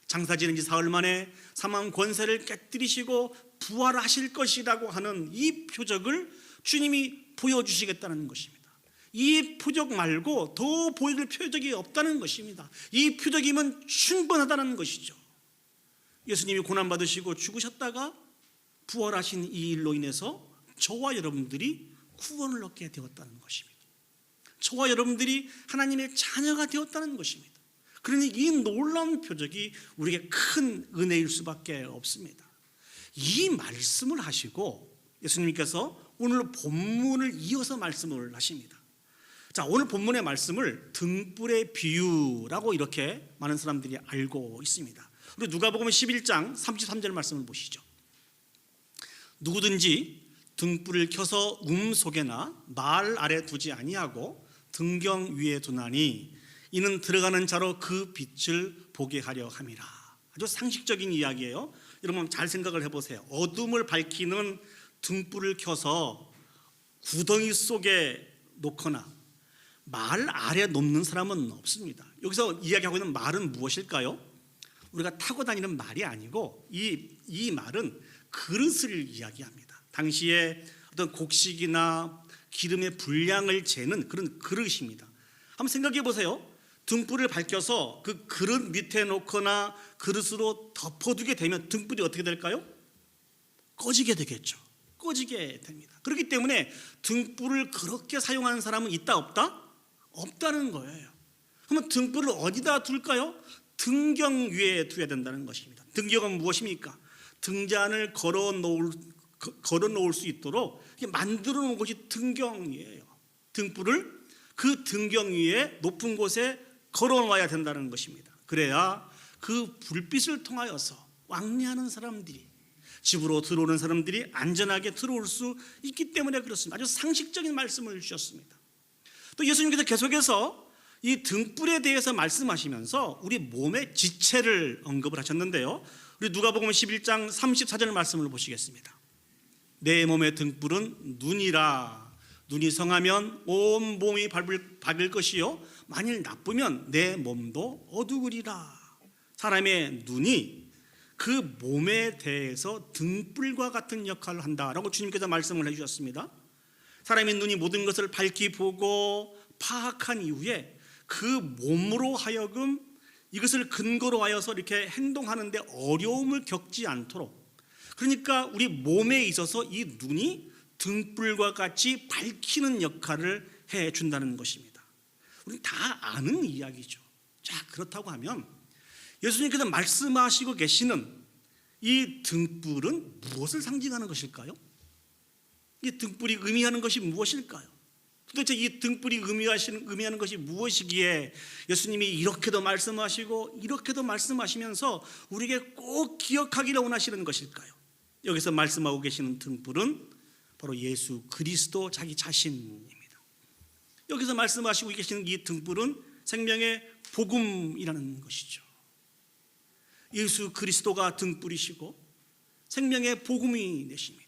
C: 장사지는 지 사흘 만에 사망 권세를 깨뜨리시고 부활하실 것이라고 하는 이 표적을 주님이 보여주시겠다는 것입니다. 이 표적 말고 더 보여줄 표적이 없다는 것입니다. 이 표적이면 충분하다는 것이죠. 예수님이 고난받으시고 죽으셨다가 부활하신 이 일로 인해서 저와 여러분들이 구원을 얻게 되었다는 것입니다. 저와 여러분들이 하나님의 자녀가 되었다는 것입니다. 그러니 이 놀라운 표적이 우리에게 큰 은혜일 수밖에 없습니다. 이 말씀을 하시고 예수님께서 오늘 본문을 이어서 말씀을 하십니다. 자, 오늘 본문의 말씀을 등불의 비유라고 이렇게 많은 사람들이 알고 있습니다. 우리 누가복음 11장 33절 말씀을 보시죠. 누구든지 등불을 켜서 속에나 말 아래 두지 아니하고 등경 위에 두나니 이는 들어가는 자로 그 빛을 보게 하려 함이라. 아주 상식적인 이야기예요. 여러분 잘 생각을 해보세요. 어둠을 밝히는 등불을 켜서 구덩이 속에 놓거나 말 아래 놓는 사람은 없습니다. 여기서 이야기하고 있는 말은 무엇일까요? 우리가 타고 다니는 말이 아니고 이 말은 그릇을 이야기합니다. 당시에 어떤 곡식이나 기름의 분량을 재는 그런 그릇입니다. 한번 생각해 보세요. 등불을 밝혀서 그 그릇 밑에 놓거나 그릇으로 덮어두게 되면 등불이 어떻게 될까요? 꺼지게 되겠죠. 꺼지게 됩니다. 그렇기 때문에 등불을 그렇게 사용하는 사람은 있다 없다? 없다는 거예요. 그러면 등불을 어디다 둘까요? 등경 위에 두어야 된다는 것입니다. 등경은 무엇입니까? 등잔을 걸어 놓을 수 있도록 만들어 놓은 것이 등경이에요. 등불을 그 등경 위에 높은 곳에 걸어 놓아야 된다는 것입니다. 그래야 그 불빛을 통하여서 왕래하는 사람들이, 집으로 들어오는 사람들이 안전하게 들어올 수 있기 때문에 그렇습니다. 아주 상식적인 말씀을 주셨습니다. 또 예수님께서 계속해서 이 등불에 대해서 말씀하시면서 우리 몸의 지체를 언급을 하셨는데요, 우리 누가복음 11장 34절 말씀을 보시겠습니다. 내 몸의 등불은 눈이라. 눈이 성하면 온 몸이 밝을 것이요 만일 나쁘면 내 몸도 어두우리라. 사람의 눈이 그 몸에 대해서 등불과 같은 역할을 한다라고 주님께서 말씀을 해주셨습니다. 사람의 눈이 모든 것을 밝히 보고 파악한 이후에 그 몸으로 하여금 이것을 근거로 하여서 이렇게 행동하는데 어려움을 겪지 않도록, 그러니까 우리 몸에 있어서 이 눈이 등불과 같이 밝히는 역할을 해준다는 것입니다. 우리는 다 아는 이야기죠. 자, 그렇다고 하면 예수님께서 말씀하시고 계시는 이 등불은 무엇을 상징하는 것일까요? 이 등불이 의미하는 것이 무엇일까요? 도대체 이 등불이 의미하는 것이 무엇이기에 예수님이 이렇게도 말씀하시고 이렇게도 말씀하시면서 우리에게 꼭 기억하기를 원하시는 것일까요? 여기서 말씀하고 계시는 등불은 바로 예수 그리스도 자기 자신입니다. 여기서 말씀하시고 계시는 이 등불은 생명의 복음이라는 것이죠. 예수 그리스도가 등불이시고 생명의 복음이 되십니다.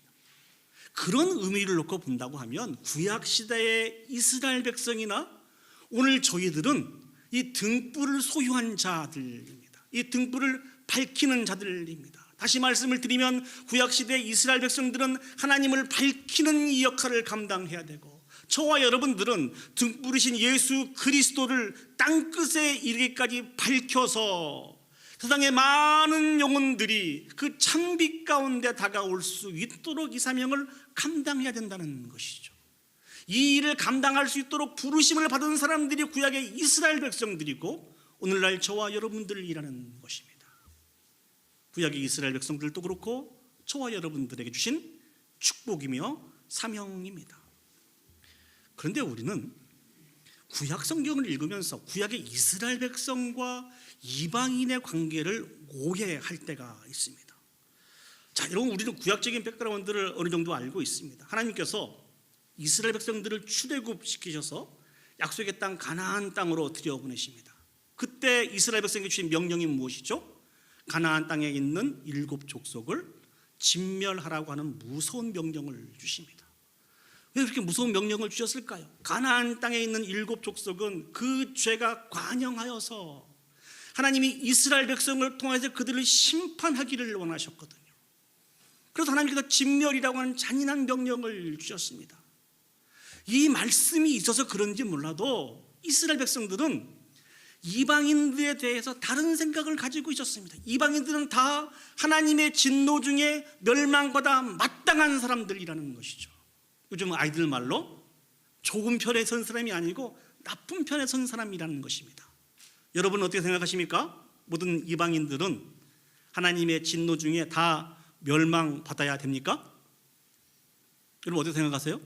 C: 그런 의미를 놓고 본다고 하면 구약 시대의 이스라엘 백성이나 오늘 저희들은 이 등불을 소유한 자들입니다. 이 등불을 밝히는 자들입니다. 다시 말씀을 드리면 구약 시대의 이스라엘 백성들은 하나님을 밝히는 이 역할을 감당해야 되고, 저와 여러분들은 등불이신 예수 그리스도를 땅끝에 이르기까지 밝혀서 세상의 많은 영혼들이 그 찬빛 가운데 다가올 수 있도록 이 사명을 감당해야 된다는 것이죠. 이 일을 감당할 수 있도록 부르심을 받은 사람들이 구약의 이스라엘 백성들이고 오늘날 저와 여러분들이라는 것입니다. 구약의 이스라엘 백성들도 그렇고 저와 여러분들에게 주신 축복이며 사명입니다. 그런데 우리는 구약 성경을 읽으면서 구약의 이스라엘 백성과 이방인의 관계를 오해할 때가 있습니다. 자, 여러분, 우리는 구약적인 백그라운드를 어느 정도 알고 있습니다. 하나님께서 이스라엘 백성들을 출애굽시키셔서 약속의 땅 가나안 땅으로 들여보내십니다. 그때 이스라엘 백성에게 주신 명령이 무엇이죠? 가나안 땅에 있는 7 족속을 진멸하라고 하는 무서운 명령을 주십니다. 왜 그렇게 무서운 명령을 주셨을까요? 가나안 땅에 있는 7 족속은 그 죄가 관영하여서 하나님이 이스라엘 백성을 통해서 그들을 심판하기를 원하셨거든요. 그래서 하나님께서 진멸이라고 하는 잔인한 명령을 주셨습니다. 이 말씀이 있어서 그런지 몰라도 이스라엘 백성들은 이방인들에 대해서 다른 생각을 가지고 있었습니다. 이방인들은 다 하나님의 진노 중에 멸망받아 마땅한 사람들이라는 것이죠. 요즘 아이들 말로 좋은 편에 선 사람이 아니고 나쁜 편에 선 사람이라는 것입니다. 여러분은 어떻게 생각하십니까? 모든 이방인들은 하나님의 진노 중에 다 멸망받아야 됩니까? 여러분 어떻게 생각하세요?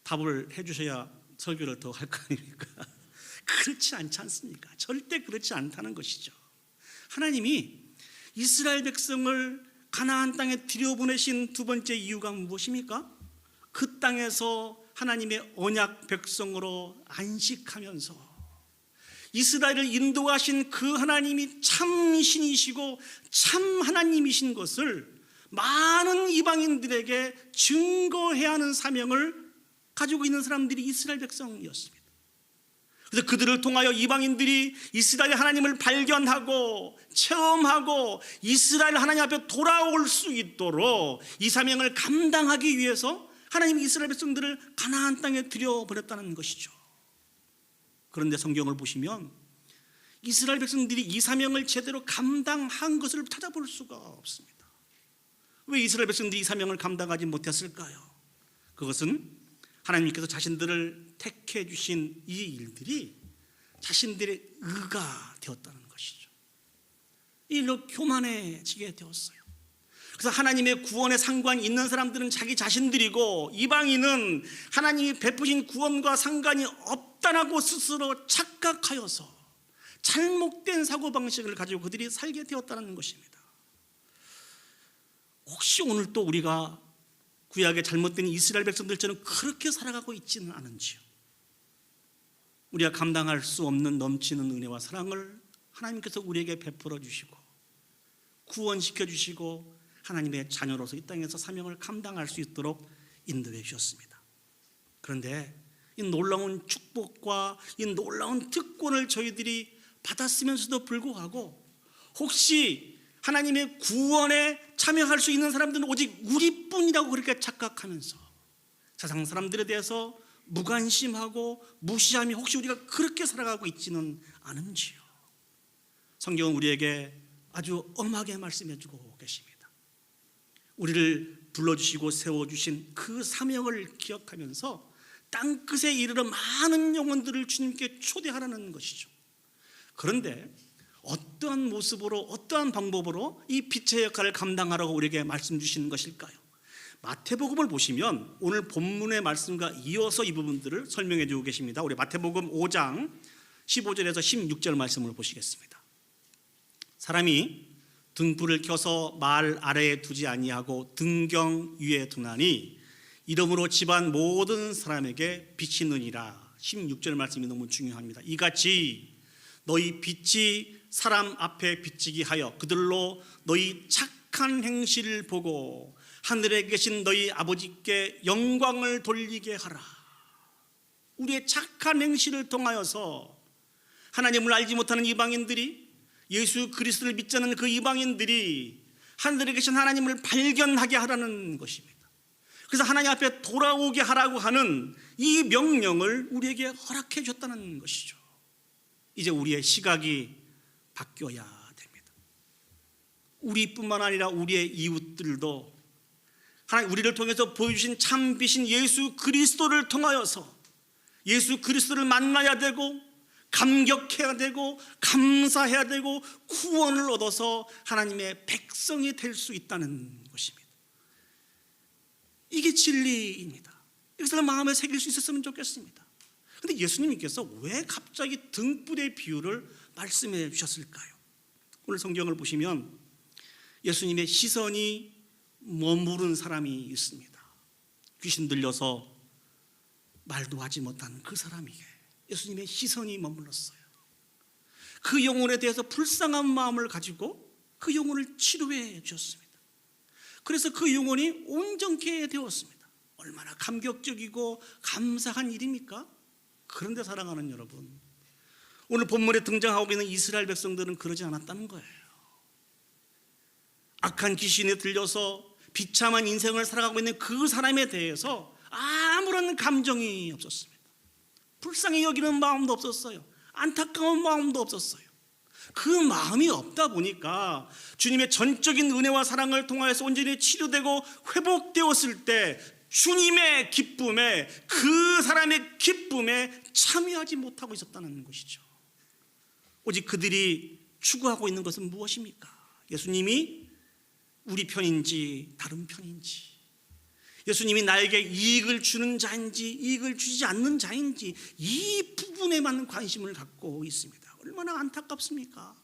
C: 답을 해주셔야 설교를 더 할 거 아닙니까? 그렇지 않지 않습니까? 절대 그렇지 않다는 것이죠. 하나님이 이스라엘 백성을 가나안 땅에 들여보내신 두 번째 이유가 무엇입니까? 그 땅에서 하나님의 언약 백성으로 안식하면서 이스라엘을 인도하신 그 하나님이 참 신이시고 참 하나님이신 것을 많은 이방인들에게 증거해야 하는 사명을 가지고 있는 사람들이 이스라엘 백성이었습니다. 그래서 그들을 통하여 이방인들이 이스라엘 하나님을 발견하고 체험하고 이스라엘 하나님 앞에 돌아올 수 있도록 이 사명을 감당하기 위해서 하나님이 이스라엘 백성들을 가나안 땅에 들여보냈다는 것이죠. 그런데 성경을 보시면 이스라엘 백성들이 이 사명을 제대로 감당한 것을 찾아볼 수가 없습니다. 왜 이스라엘 백성들이 이 사명을 감당하지 못했을까요? 그것은 하나님께서 자신들을 택해 주신 이 일들이 자신들의 의가 되었다는 것이죠. 이 일로 교만해지게 되었어요. 그래서 하나님의 구원에 상관이 있는 사람들은 자기 자신들이고 이방인은 하나님이 베푸신 구원과 상관이 없다라고 스스로 착각하여서 잘못된 사고방식을 가지고 그들이 살게 되었다는 것입니다. 혹시 오늘 또 우리가 구약의 잘못된 이스라엘 백성들처럼 그렇게 살아가고 있지는 않은지요? 우리가 감당할 수 없는 넘치는 은혜와 사랑을 하나님께서 우리에게 베풀어 주시고 구원시켜 주시고 하나님의 자녀로서 이 땅에서 사명을 감당할 수 있도록 인도해 주셨습니다. 그런데 이 놀라운 축복과 이 놀라운 특권을 저희들이 받았으면서도 불구하고 혹시 하나님의 구원에 참여할 수 있는 사람들은 오직 우리뿐이라고 그렇게 착각하면서 세상 사람들에 대해서 무관심하고 무시하며 혹시 우리가 그렇게 살아가고 있지는 않은지요? 성경은 우리에게 아주 엄하게 말씀해 주고 계십니다. 우리를 불러주시고 세워주신 그 사명을 기억하면서 땅끝에 이르러 많은 영혼들을 주님께 초대하라는 것이죠. 그런데 어떠한 모습으로 어떠한 방법으로 이 빛의 역할을 감당하라고 우리에게 말씀 주시는 것일까요? 마태복음을 보시면 오늘 본문의 말씀과 이어서 이 부분들을 설명해 주고 계십니다. 우리 마태복음 5장 15절에서 16절 말씀을 보시겠습니다. 사람이 등불을 켜서 말 아래에 두지 아니하고 등경 위에 두나니 이러므로 집안 모든 사람에게 비치느니라. 16절 말씀이 너무 중요합니다. 이같이 너희 빛이 사람 앞에 비치게 하여 그들로 너희 착한 행실을 보고 하늘에 계신 너희 아버지께 영광을 돌리게 하라. 우리의 착한 행실을 통하여서 하나님을 알지 못하는 이방인들이, 예수 그리스도를 믿지 않는 그 이방인들이 하늘에 계신 하나님을 발견하게 하라는 것입니다. 그래서 하나님 앞에 돌아오게 하라고 하는 이 명령을 우리에게 허락해 줬다는 것이죠. 이제 우리의 시각이 바뀌어야 됩니다. 우리뿐만 아니라 우리의 이웃들도 하나님 우리를 통해서 보여주신 참빛인 예수 그리스도를 통하여서 예수 그리스도를 만나야 되고 감격해야 되고 감사해야 되고 구원을 얻어서 하나님의 백성이 될 수 있다는 것입니다. 이게 진리입니다. 이것을 마음에 새길 수 있었으면 좋겠습니다. 그런데 예수님께서 왜 갑자기 등불의 비유를 말씀해 주셨을까요? 오늘 성경을 보시면 예수님의 시선이 머무른 사람이 있습니다. 귀신 들려서 말도 하지 못한 그 사람에게 예수님의 시선이 머물렀어요. 그 영혼에 대해서 불쌍한 마음을 가지고 그 영혼을 치료해 주셨습니다. 그래서 그 영혼이 온전케 되었습니다. 얼마나 감격적이고 감사한 일입니까? 그런데 사랑하는 여러분, 오늘 본문에 등장하고 있는 이스라엘 백성들은 그러지 않았다는 거예요. 악한 귀신에 들려서 비참한 인생을 살아가고 있는 그 사람에 대해서 아무런 감정이 없었습니다. 불쌍히 여기는 마음도 없었어요. 안타까운 마음도 없었어요. 그 마음이 없다 보니까 주님의 전적인 은혜와 사랑을 통하여서 온전히 치료되고 회복되었을 때 주님의 기쁨에, 그 사람의 기쁨에 참여하지 못하고 있었다는 것이죠. 오직 그들이 추구하고 있는 것은 무엇입니까? 예수님이 우리 편인지 다른 편인지, 예수님이 나에게 이익을 주는 자인지 이익을 주지 않는 자인지, 이 부분에만 관심을 갖고 있습니다. 얼마나 안타깝습니까?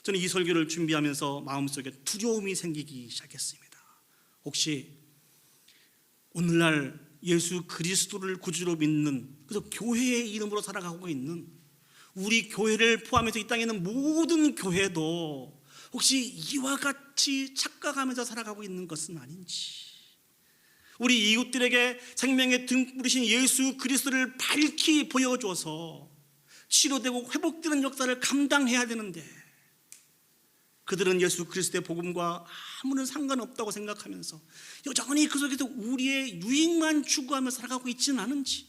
C: 저는 이 설교를 준비하면서 마음속에 두려움이 생기기 시작했습니다. 혹시 오늘날 예수 그리스도를 구주로 믿는, 그래서 교회의 이름으로 살아가고 있는 우리 교회를 포함해서 이 땅에 있는 모든 교회도 혹시 이와 같이 착각하면서 살아가고 있는 것은 아닌지, 우리 이웃들에게 생명의 등불이신 예수 그리스도를 밝히 보여줘서 치료되고 회복되는 역사를 감당해야 되는데 그들은 예수 그리스도의 복음과 아무런 상관없다고 생각하면서 여전히 그 속에서 우리의 유익만 추구하며 살아가고 있지는 않은지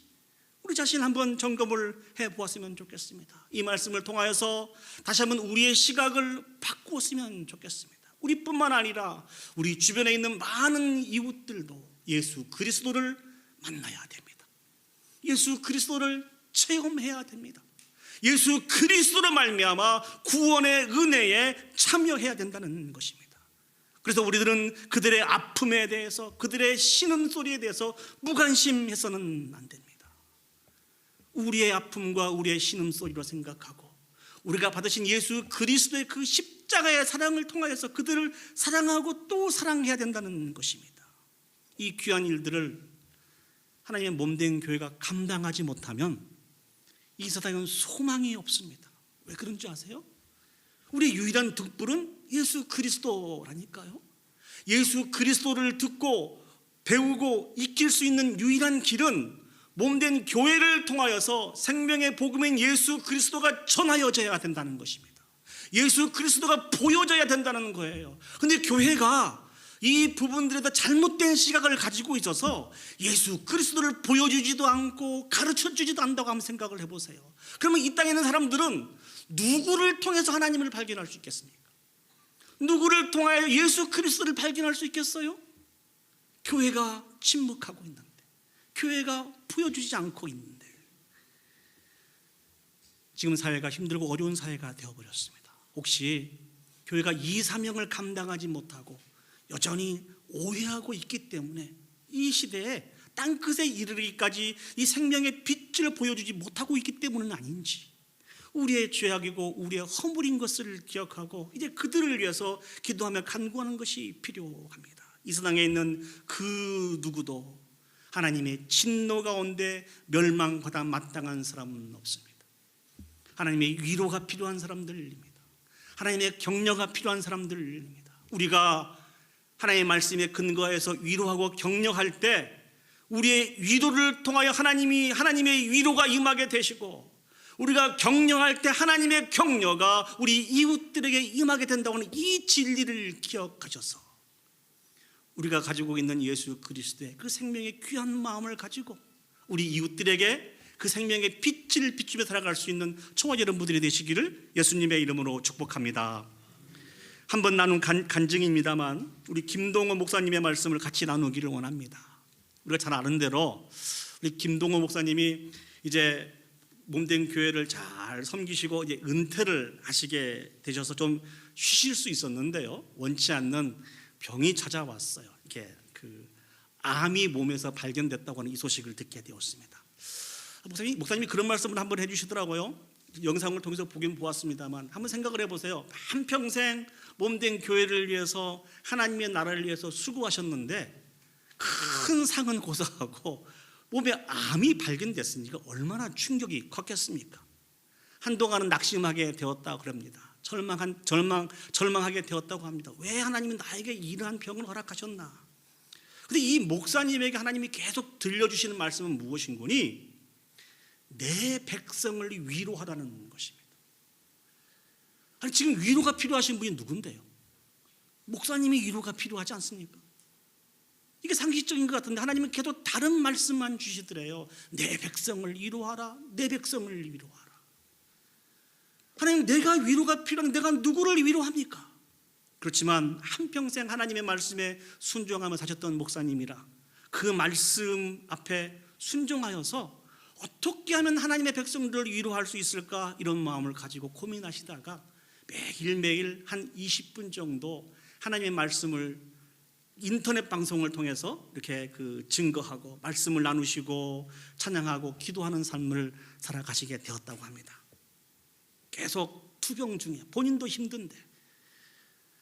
C: 우리 자신 한번 점검을 해보았으면 좋겠습니다. 이 말씀을 통하여서 다시 한번 우리의 시각을 바꾸었으면 좋겠습니다. 우리뿐만 아니라 우리 주변에 있는 많은 이웃들도 예수 그리스도를 만나야 됩니다. 예수 그리스도를 체험해야 됩니다. 예수 그리스도로 말미암아 구원의 은혜에 참여해야 된다는 것입니다. 그래서 우리들은 그들의 아픔에 대해서, 그들의 신음소리에 대해서 무관심해서는 안 됩니다. 우리의 아픔과 우리의 신음소리로 생각하고 우리가 받으신 예수 그리스도의 그 십자가의 사랑을 통하여서 그들을 사랑하고 또 사랑해야 된다는 것입니다. 이 귀한 일들을 하나님의 몸된 교회가 감당하지 못하면 이 세상은 소망이 없습니다. 왜 그런지 아세요? 우리의 유일한 등불은 예수 그리스도라니까요. 예수 그리스도를 듣고 배우고 익힐 수 있는 유일한 길은 몸된 교회를 통하여서 생명의 복음인 예수 그리스도가 전하여져야 된다는 것입니다. 예수 그리스도가 보여져야 된다는 거예요. 그런데 교회가 이 부분들에 다 잘못된 시각을 가지고 있어서 예수 그리스도를 보여주지도 않고 가르쳐주지도 않는다고 한번 생각을 해보세요. 그러면 이 땅에 있는 사람들은 누구를 통해서 하나님을 발견할 수 있겠습니까? 누구를 통하여 예수 그리스도를 발견할 수 있겠어요? 교회가 침묵하고 있는데, 교회가 보여주지 않고 있는데, 지금 사회가 힘들고 어려운 사회가 되어버렸습니다. 혹시 교회가 이 사명을 감당하지 못하고 여전히 오해하고 있기 때문에 이 시대에 땅끝에 이르기까지 이 생명의 빛을 보여주지 못하고 있기 때문은 아닌지, 우리의 죄악이고 우리의 허물인 것을 기억하고 이제 그들을 위해서 기도하며 간구하는 것이 필요합니다. 이 세상에 있는 그 누구도 하나님의 진노 가운데 멸망받아 마땅한 사람은 없습니다. 하나님의 위로가 필요한 사람들입니다. 하나님의 격려가 필요한 사람들입니다. 우리가 하나님의 말씀에 근거해서 위로하고 격려할 때 우리의 위로를 통하여 하나님의 위로가 임하게 되시고, 우리가 격려할 때 하나님의 격려가 우리 이웃들에게 임하게 된다고 하는 이 진리를 기억하셔서 우리가 가지고 있는 예수 그리스도의 그 생명의 귀한 마음을 가지고 우리 이웃들에게 그 생명의 빛을 비추며 살아갈 수 있는 저와 여러분들이 되시기를 예수님의 이름으로 축복합니다. 한번 나눈 간증입니다만 우리 김동호 목사님의 말씀을 같이 나누기를 원합니다. 우리가 잘 아는 대로 우리 김동호 목사님이 이제 몸된 교회를 잘 섬기시고 이제 은퇴를 하시게 되셔서 좀 쉬실 수 있었는데요, 원치 않는 병이 찾아왔어요. 이게 그 암이 몸에서 발견됐다고 하는 이 소식을 듣게 되었습니다. 목사님이 그런 말씀을 한번 해주시더라고요. 영상을 통해서 보긴 보았습니다만 한번 생각을 해보세요. 한평생 몸된 교회를 위해서 하나님의 나라를 위해서 수고하셨는데 큰 상은 고사하고 몸에 암이 발견됐으니까 얼마나 충격이 컸겠습니까? 한동안은 낙심하게 되었다고 합니다. 절망하게 되었다고 합니다. 왜 하나님은 나에게 이러한 병을 허락하셨나? 근데 이 목사님에게 하나님이 계속 들려주시는 말씀은 무엇인고니? 내 백성을 위로하라는 것입니다. 아니, 지금 위로가 필요하신 분이 누군데요? 목사님이 위로가 필요하지 않습니까? 이게 상식적인 것 같은데 하나님은 계속 다른 말씀만 주시더래요. 내 백성을 위로하라, 내 백성을 위로하라. 하나님, 내가 위로가 필요한 내가 누구를 위로합니까? 그렇지만 한평생 하나님의 말씀에 순종하며 사셨던 목사님이라 그 말씀 앞에 순종하여서 어떻게 하면 하나님의 백성들을 위로할 수 있을까, 이런 마음을 가지고 고민하시다가 매일매일 한 20분 정도 하나님의 말씀을 인터넷 방송을 통해서 이렇게 그 증거하고 말씀을 나누시고 찬양하고 기도하는 삶을 살아가시게 되었다고 합니다. 계속 투병 중에 본인도 힘든데,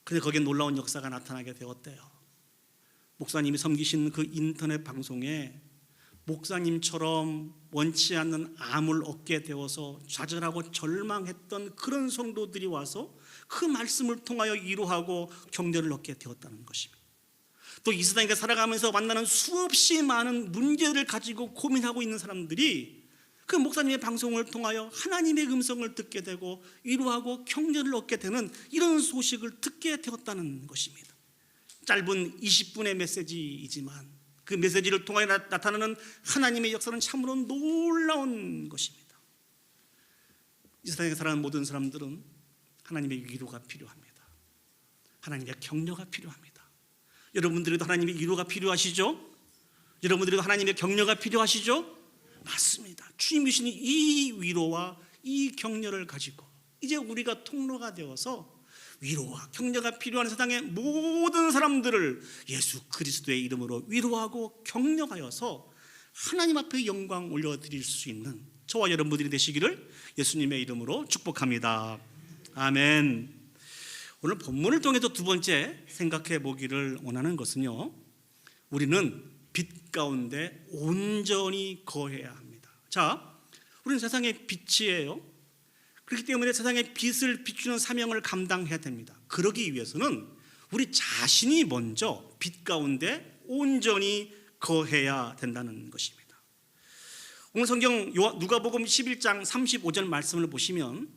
C: 근데 거기에 놀라운 역사가 나타나게 되었대요. 목사님이 섬기신 그 인터넷 방송에 목사님처럼 원치 않는 암을 얻게 되어서 좌절하고 절망했던 그런 성도들이 와서 그 말씀을 통하여 위로하고 격려를 얻게 되었다는 것입니다. 또 이 세상에 살아가면서 만나는 수없이 많은 문제를 가지고 고민하고 있는 사람들이 그 목사님의 방송을 통하여 하나님의 음성을 듣게 되고 위로하고 격려를 얻게 되는 이런 소식을 듣게 되었다는 것입니다. 짧은 20분의 메시지이지만 그 메시지를 통하여 나타나는 하나님의 역사는 참으로 놀라운 것입니다. 이 세상에 살아가는 모든 사람들은 하나님의 위로가 필요합니다. 하나님의 격려가 필요합니다. 여러분들에도 하나님의 위로가 필요하시죠? 여러분들에도 하나님의 격려가 필요하시죠? 맞습니다. 주님이 주시는 이 위로와 이 격려를 가지고 이제 우리가 통로가 되어서 위로와 격려가 필요한 세상의 모든 사람들을 예수 그리스도의 이름으로 위로하고 격려하여서 하나님 앞에 영광 올려드릴 수 있는 저와 여러분들이 되시기를 예수님의 이름으로 축복합니다. 아멘. 오늘 본문을 통해서 두 번째 생각해 보기를 원하는 것은요, 우리는 빛 가운데 온전히 거해야 합니다. 자, 우리는 세상의 빛이에요. 그렇기 때문에 세상의 빛을 비추는 사명을 감당해야 됩니다. 그러기 위해서는 우리 자신이 먼저 빛 가운데 온전히 거해야 된다는 것입니다. 오늘 성경 누가복음 11장 35절 말씀을 보시면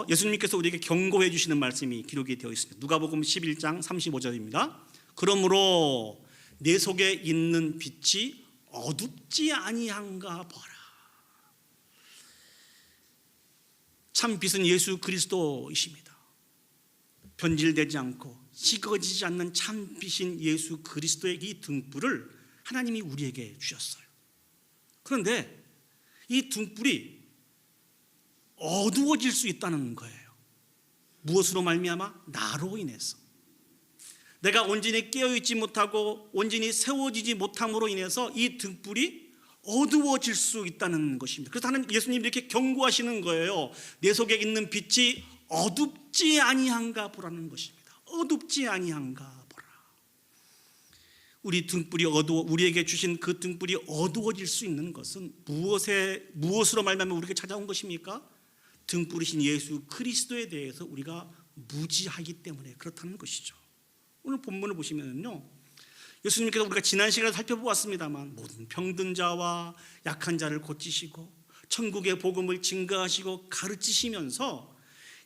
C: 예수님께서 우리에게 경고해 주시는 말씀이 기록이 되어 있습니다. 누가복음 11장 35절입니다. 그러므로 내 속에 있는 빛이 어둡지 아니한가 보라. 참 빛은 예수 그리스도이십니다. 변질되지 않고 식어지지 않는 참 빛인 예수 그리스도의 이 등불을 하나님이 우리에게 주셨어요. 그런데 이 등불이 어두워질 수 있다는 거예요. 무엇으로 말미암아? 나로 인해서. 내가 온전히 깨어있지 못하고 온전히 세워지지 못함으로 인해서 이 등불이 어두워질 수 있다는 것입니다. 그래서 하나님, 예수님이 이렇게 경고하시는 거예요. 내 속에 있는 빛이 어둡지 아니한가 보라는 것입니다. 어둡지 아니한가 보라. 우리에게 주신 그 등불이 어두워질 수 있는 것은 무엇으로 말미암아 우리에게 찾아온 것입니까? 등불이신 예수 그리스도에 대해서 우리가 무지하기 때문에 그렇다는 것이죠. 오늘 본문을 보시면요, 예수님께서 우리가 지난 시간에 살펴보았습니다만 모든 병든 자와 약한 자를 고치시고 천국의 복음을 증거하시고 가르치시면서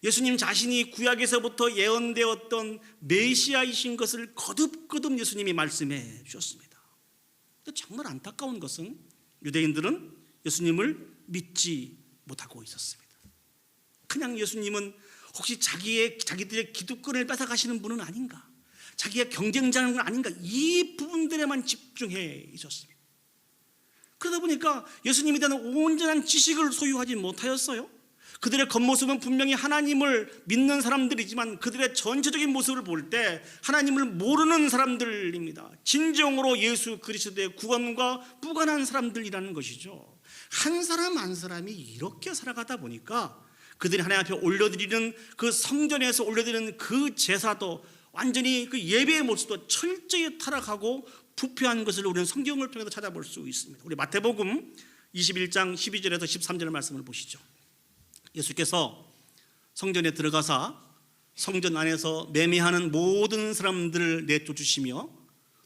C: 예수님 자신이 구약에서부터 예언되었던 메시아이신 것을 거듭거듭 예수님이 말씀해 주셨습니다. 정말 안타까운 것은 유대인들은 예수님을 믿지 못하고 있었습니다. 그냥 예수님은 혹시 자기들의 기득권을 뺏어가시는 분은 아닌가, 자기가 경쟁자는 건 아닌가, 이 부분들에만 집중해 있었습니다. 그러다 보니까 예수님에 대한 온전한 지식을 소유하지 못하였어요. 그들의 겉모습은 분명히 하나님을 믿는 사람들이지만 그들의 전체적인 모습을 볼 때 하나님을 모르는 사람들입니다. 진정으로 예수 그리스도의 구원과 무관한 사람들이라는 것이죠. 한 사람 한 사람이 이렇게 살아가다 보니까 그들이 하나님 앞에 올려드리는 그 성전에서 올려드리는 그 제사도 완전히 그 예배의 모습도 철저히 타락하고 부패한 것을 우리는 성경을 통해서 찾아볼 수 있습니다. 우리 마태복음 21장 12절에서 13절의 말씀을 보시죠. 예수께서 성전에 들어가사 성전 안에서 매매하는 모든 사람들을 내쫓으시며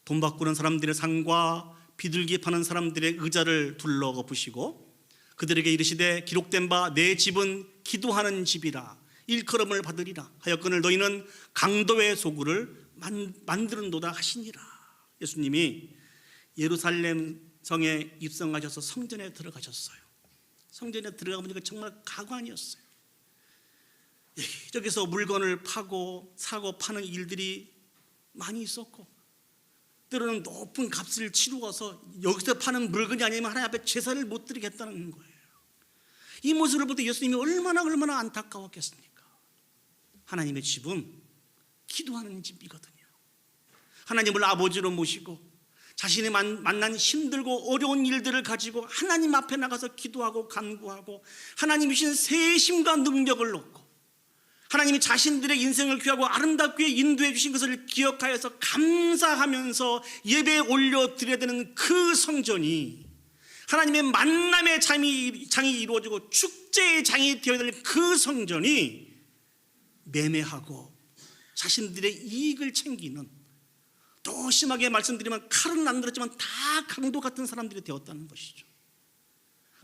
C: 돈 바꾸는 사람들의 상과 비둘기 파는 사람들의 의자를 둘러엎으시고 그들에게 이르시되 기록된 바 내 집은 기도하는 집이라 일컬음을 받으리라 하였거늘 너희는 강도의 소굴을 만드는도다 하시니라. 예수님이 예루살렘 성에 입성하셔서 성전에 들어가셨어요. 성전에 들어가 보니까 정말 가관이었어요. 여기저기서 물건을 파고 사고 파는 일들이 많이 있었고 때로는 높은 값을 치루어서 여기서 파는 물건이 아니면 하나님 앞에 제사를 못 드리겠다는 거예요. 이 모습을 볼 때 예수님이 얼마나 안타까웠겠습니까? 하나님의 집은 기도하는 집이거든요. 하나님을 아버지로 모시고 자신이 만난 힘들고 어려운 일들을 가지고 하나님 앞에 나가서 기도하고 간구하고 하나님이신 세심과 능력을 얻고 하나님이 자신들의 인생을 귀하고 아름답게 인도해 주신 것을 기억하여서 감사하면서 예배에 올려드려야 되는 그 성전이 하나님의 만남의 장이 이루어지고 축제의 장이 되어야 될 그 성전이 매매하고 자신들의 이익을 챙기는, 더 심하게 말씀드리면 칼은 안 들었지만 다 강도 같은 사람들이 되었다는 것이죠.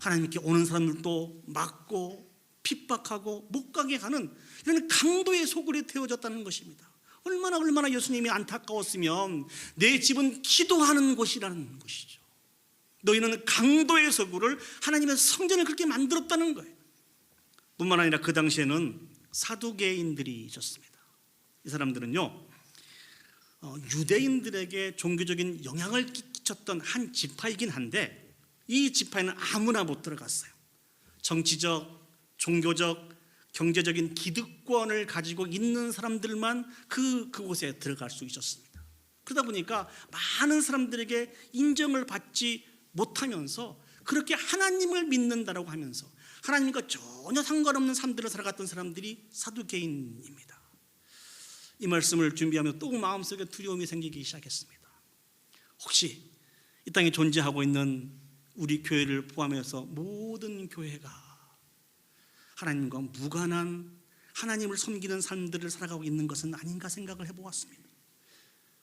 C: 하나님께 오는 사람들도 막고 핍박하고 못 가게 하는 이런 강도의 소굴이 되어졌다는 것입니다. 얼마나 예수님이 안타까웠으면 내 집은 기도하는 곳이라는 것이죠. 너희는 강도의 소굴을 하나님의 성전을 그렇게 만들었다는 거예요. 뿐만 아니라 그 당시에는 사두개인들이 있었습니다. 이 사람들은요 유대인들에게 종교적인 영향을 끼쳤던 한 지파이긴 한데 이 지파에는 아무나 못 들어갔어요. 정치적, 종교적, 경제적인 기득권을 가지고 있는 사람들만 그곳에 들어갈 수 있었습니다. 그러다 보니까 많은 사람들에게 인정을 받지 못하면서 그렇게 하나님을 믿는다라고 하면서 하나님과 전혀 상관없는 삶들을 살아갔던 사람들이 사두개인입니다. 이 말씀을 준비하며 또 마음속에 두려움이 생기기 시작했습니다. 혹시 이 땅에 존재하고 있는 우리 교회를 포함해서 모든 교회가 하나님과 무관한 하나님을 섬기는 삶들을 살아가고 있는 것은 아닌가 생각을 해보았습니다.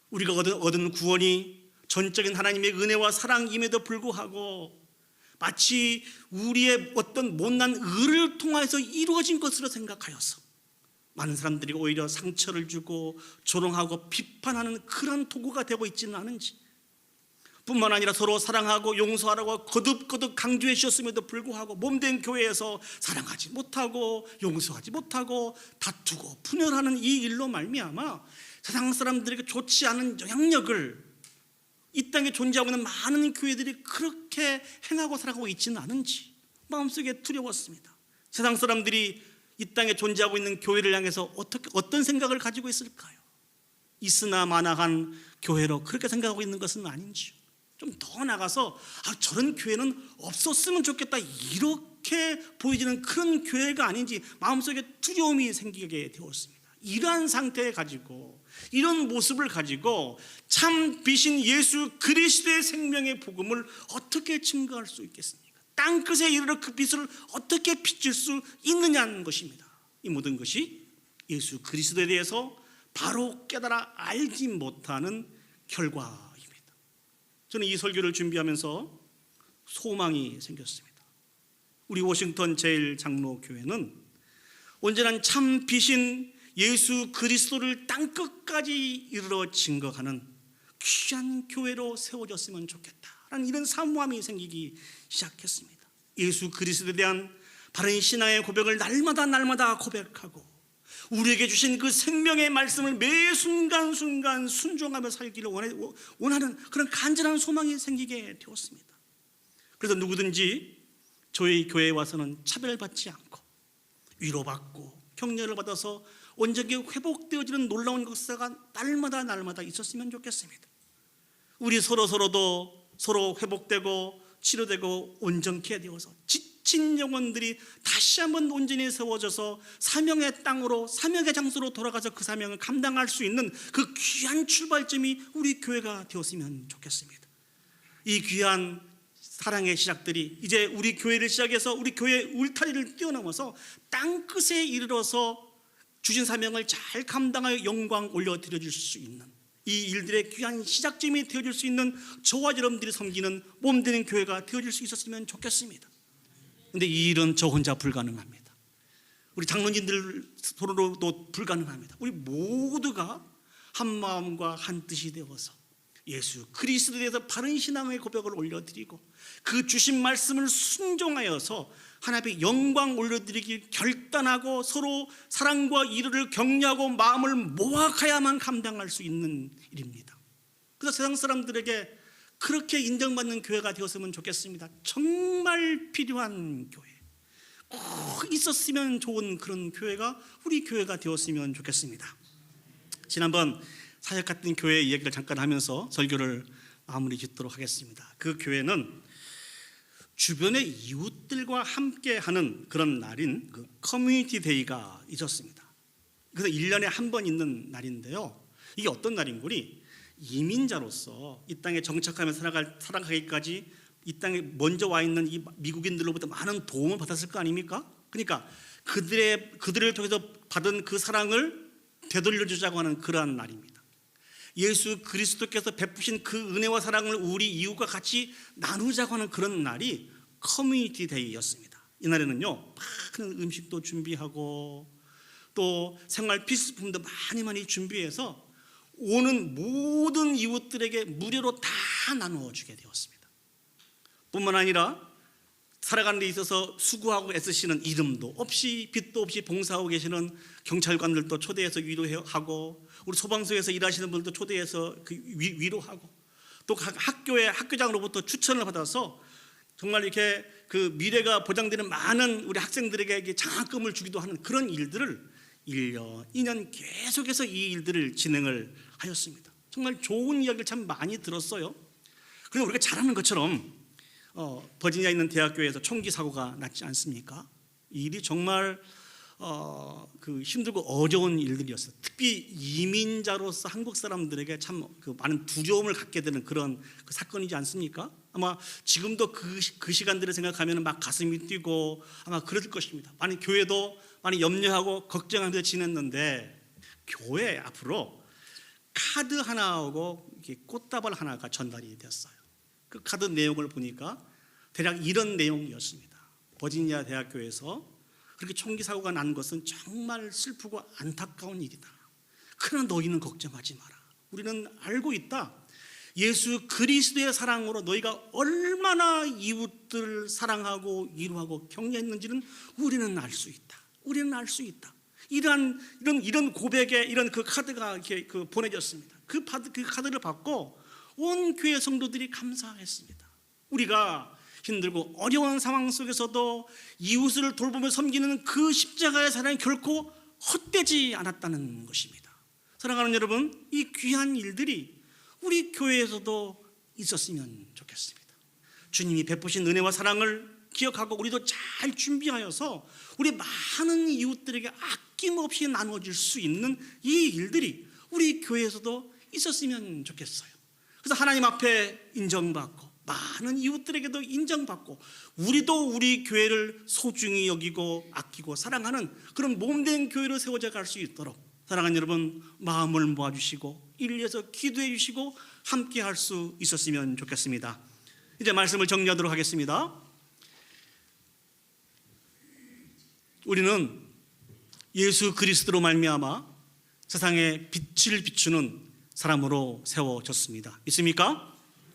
C: 우리가 얻은 구원이 전적인 하나님의 은혜와 사랑임에도 불구하고 마치 우리의 어떤 못난 의를 통해서 이루어진 것으로 생각하여서 많은 사람들이 오히려 상처를 주고 조롱하고 비판하는 그런 도구가 되고 있지는 않은지, 뿐만 아니라 서로 사랑하고 용서하라고 거듭거듭 강조해 주셨음에도 불구하고 몸된 교회에서 사랑하지 못하고 용서하지 못하고 다투고 분열하는 이 일로 말미암아 세상 사람들에게 좋지 않은 영향력을 이 땅에 존재하고 있는 많은 교회들이 그렇게 행하고 살아가고 있지는 않은지 마음속에 두려웠습니다. 세상 사람들이 이 땅에 존재하고 있는 교회를 향해서 어떤 생각을 가지고 있을까요? 있으나 마나한 교회로 그렇게 생각하고 있는 것은 아닌지요? 좀 더 나가서 저런 교회는 없었으면 좋겠다 이렇게 보여지는 그런 교회가 아닌지 마음속에 두려움이 생기게 되었습니다. 이러한 상태에 가지고 이런 모습을 가지고 참 빛인 예수 그리스도의 생명의 복음을 어떻게 증거할 수 있겠습니까? 땅끝에 이르러 그 빛을 어떻게 비출 수 있느냐는 것입니다. 이 모든 것이 예수 그리스도에 대해서 바로 깨달아 알지 못하는 결과입니다. 저는 이 설교를 준비하면서 소망이 생겼습니다. 우리 워싱턴 제일장로교회는 언제나 참 빛인 예수 그리스도를 땅끝까지 이르러 증거하는 귀한 교회로 세워졌으면 좋겠다라는 이런 사모함이 생기기 시작했습니다. 예수 그리스도에 대한 바른 신앙의 고백을 날마다 고백하고 우리에게 주신 그 생명의 말씀을 매 순간순간 순종하며 살기를 원하는 그런 간절한 소망이 생기게 되었습니다. 그래서 누구든지 저희 교회에 와서는 차별받지 않고 위로받고 격려를 받아서 온전히 회복되어지는 놀라운 역사가 날마다 있었으면 좋겠습니다. 우리 서로도 서로 회복되고 치료되고 온전케 되어서 지친 영혼들이 다시 한번 온전히 세워져서 사명의 땅으로 사명의 장소로 돌아가서 그 사명을 감당할 수 있는 그 귀한 출발점이 우리 교회가 되었으면 좋겠습니다. 이 귀한 사랑의 시작들이 이제 우리 교회를 시작해서 우리 교회 울타리를 뛰어넘어서 땅끝에 이르러서 주신 사명을 잘 감당하여 영광 올려드려줄 수 있는 이 일들의 귀한 시작점이 되어줄 수 있는 저와 여러분들이 섬기는 몸되는 교회가 되어줄 수 있었으면 좋겠습니다. 그런데 이 일은 저 혼자 불가능합니다. 우리 장로님들 서로도 불가능합니다. 우리 모두가 한 마음과 한 뜻이 되어서 예수 그리스도에 대해서 바른 신앙의 고백을 올려드리고 그 주신 말씀을 순종하여서 하나님의 영광 올려드리길 결단하고 서로 사랑과 이르를 격려하고 마음을 모아가야만 감당할 수 있는 일입니다. 그래서 세상 사람들에게 그렇게 인정받는 교회가 되었으면 좋겠습니다. 정말 필요한 교회, 꼭 있었으면 좋은 그런 교회가 우리 교회가 되었으면 좋겠습니다. 지난번 사역 같은 교회 이야기를 잠깐 하면서 설교를 마무리 짓도록 하겠습니다. 그 교회는 주변의 이웃들과 함께하는 그런 날인 그 커뮤니티 데이가 있었습니다. 그래서 1년에 한 번 있는 날인데요. 이게 어떤 날인고니 이민자로서 이 땅에 정착하며 살아가기까지 이 땅에 먼저 와 있는 이 미국인들로부터 많은 도움을 받았을 거 아닙니까? 그러니까 그들을 통해서 받은 그 사랑을 되돌려주자고 하는 그러한 날입니다. 예수 그리스도께서 베푸신 그 은혜와 사랑을 우리 이웃과 같이 나누자고 하는 그런 날이 커뮤니티 데이였습니다. 이날에는요 많은 음식도 준비하고 또 생활 필수품도 많이 준비해서 오는 모든 이웃들에게 무료로 다 나누어주게 되었습니다. 뿐만 아니라 살아가는 데 있어서 수고하고 애쓰시는 이름도 없이 빛도 없이 봉사하고 계시는 경찰관들도 초대해서 위로하고 우리 소방서에서 일하시는 분들도 초대해서 위로하고 또 각 학교의 학교장으로부터 추천을 받아서 정말 이렇게 그 미래가 보장되는 많은 우리 학생들에게 장학금을 주기도 하는 그런 일들을 1년, 2년 계속해서 이 일들을 진행을 하였습니다. 정말 좋은 이야기를 참 많이 들었어요. 그리고 우리가 잘 아는 것처럼 버지니아에 있는 대학교에서 총기 사고가 났지 않습니까? 이 일이 정말 그 힘들고 어려운 일들이었어요. 특히 이민자로서 한국 사람들에게 참 그 많은 두려움을 갖게 되는 그런 그 사건이지 않습니까? 아마 지금도 그 시간들을 생각하면 막 가슴이 뛰고 아마 그럴 것입니다. 많이 교회도 많이 염려하고 걱정하면서 지냈는데 교회 앞으로 카드 하나하고 꽃다발 하나가 전달이 됐어요. 그 카드 내용을 보니까 대략 이런 내용이었습니다. 버지니아 대학교에서 그렇게 총기 사고가 난 것은 정말 슬프고 안타까운 일이다. 그러나 너희는 걱정하지 마라. 우리는 알고 있다. 예수 그리스도의 사랑으로 너희가 얼마나 이웃들을 사랑하고 위로하고 격려했는지는 우리는 알 수 있다. 우리는 알 수 있다. 이런 고백에 이런 그 카드가 이렇게 보내졌습니다. 그 카드를 받고 온 교회 성도들이 감사했습니다. 우리가 힘들고 어려운 상황 속에서도 이웃을 돌보며 섬기는 그 십자가의 사랑이 결코 헛되지 않았다는 것입니다. 사랑하는 여러분, 이 귀한 일들이 우리 교회에서도 있었으면 좋겠습니다. 주님이 베푸신 은혜와 사랑을 기억하고 우리도 잘 준비하여서 우리 많은 이웃들에게 아낌없이 나눠줄 수 있는 이 일들이 우리 교회에서도 있었으면 좋겠어요. 그래서 하나님 앞에 인정받고 많은 이웃들에게도 인정받고 우리도 우리 교회를 소중히 여기고 아끼고 사랑하는 그런 몸된 교회로 세워져 갈 수 있도록 사랑하는 여러분, 마음을 모아주시고 이를 위해서 기도해 주시고 함께 할 수 있었으면 좋겠습니다. 이제 말씀을 정리하도록 하겠습니다. 우리는 예수 그리스도로 말미암아 세상에 빛을 비추는 사람으로 세워졌습니다. 있습니까?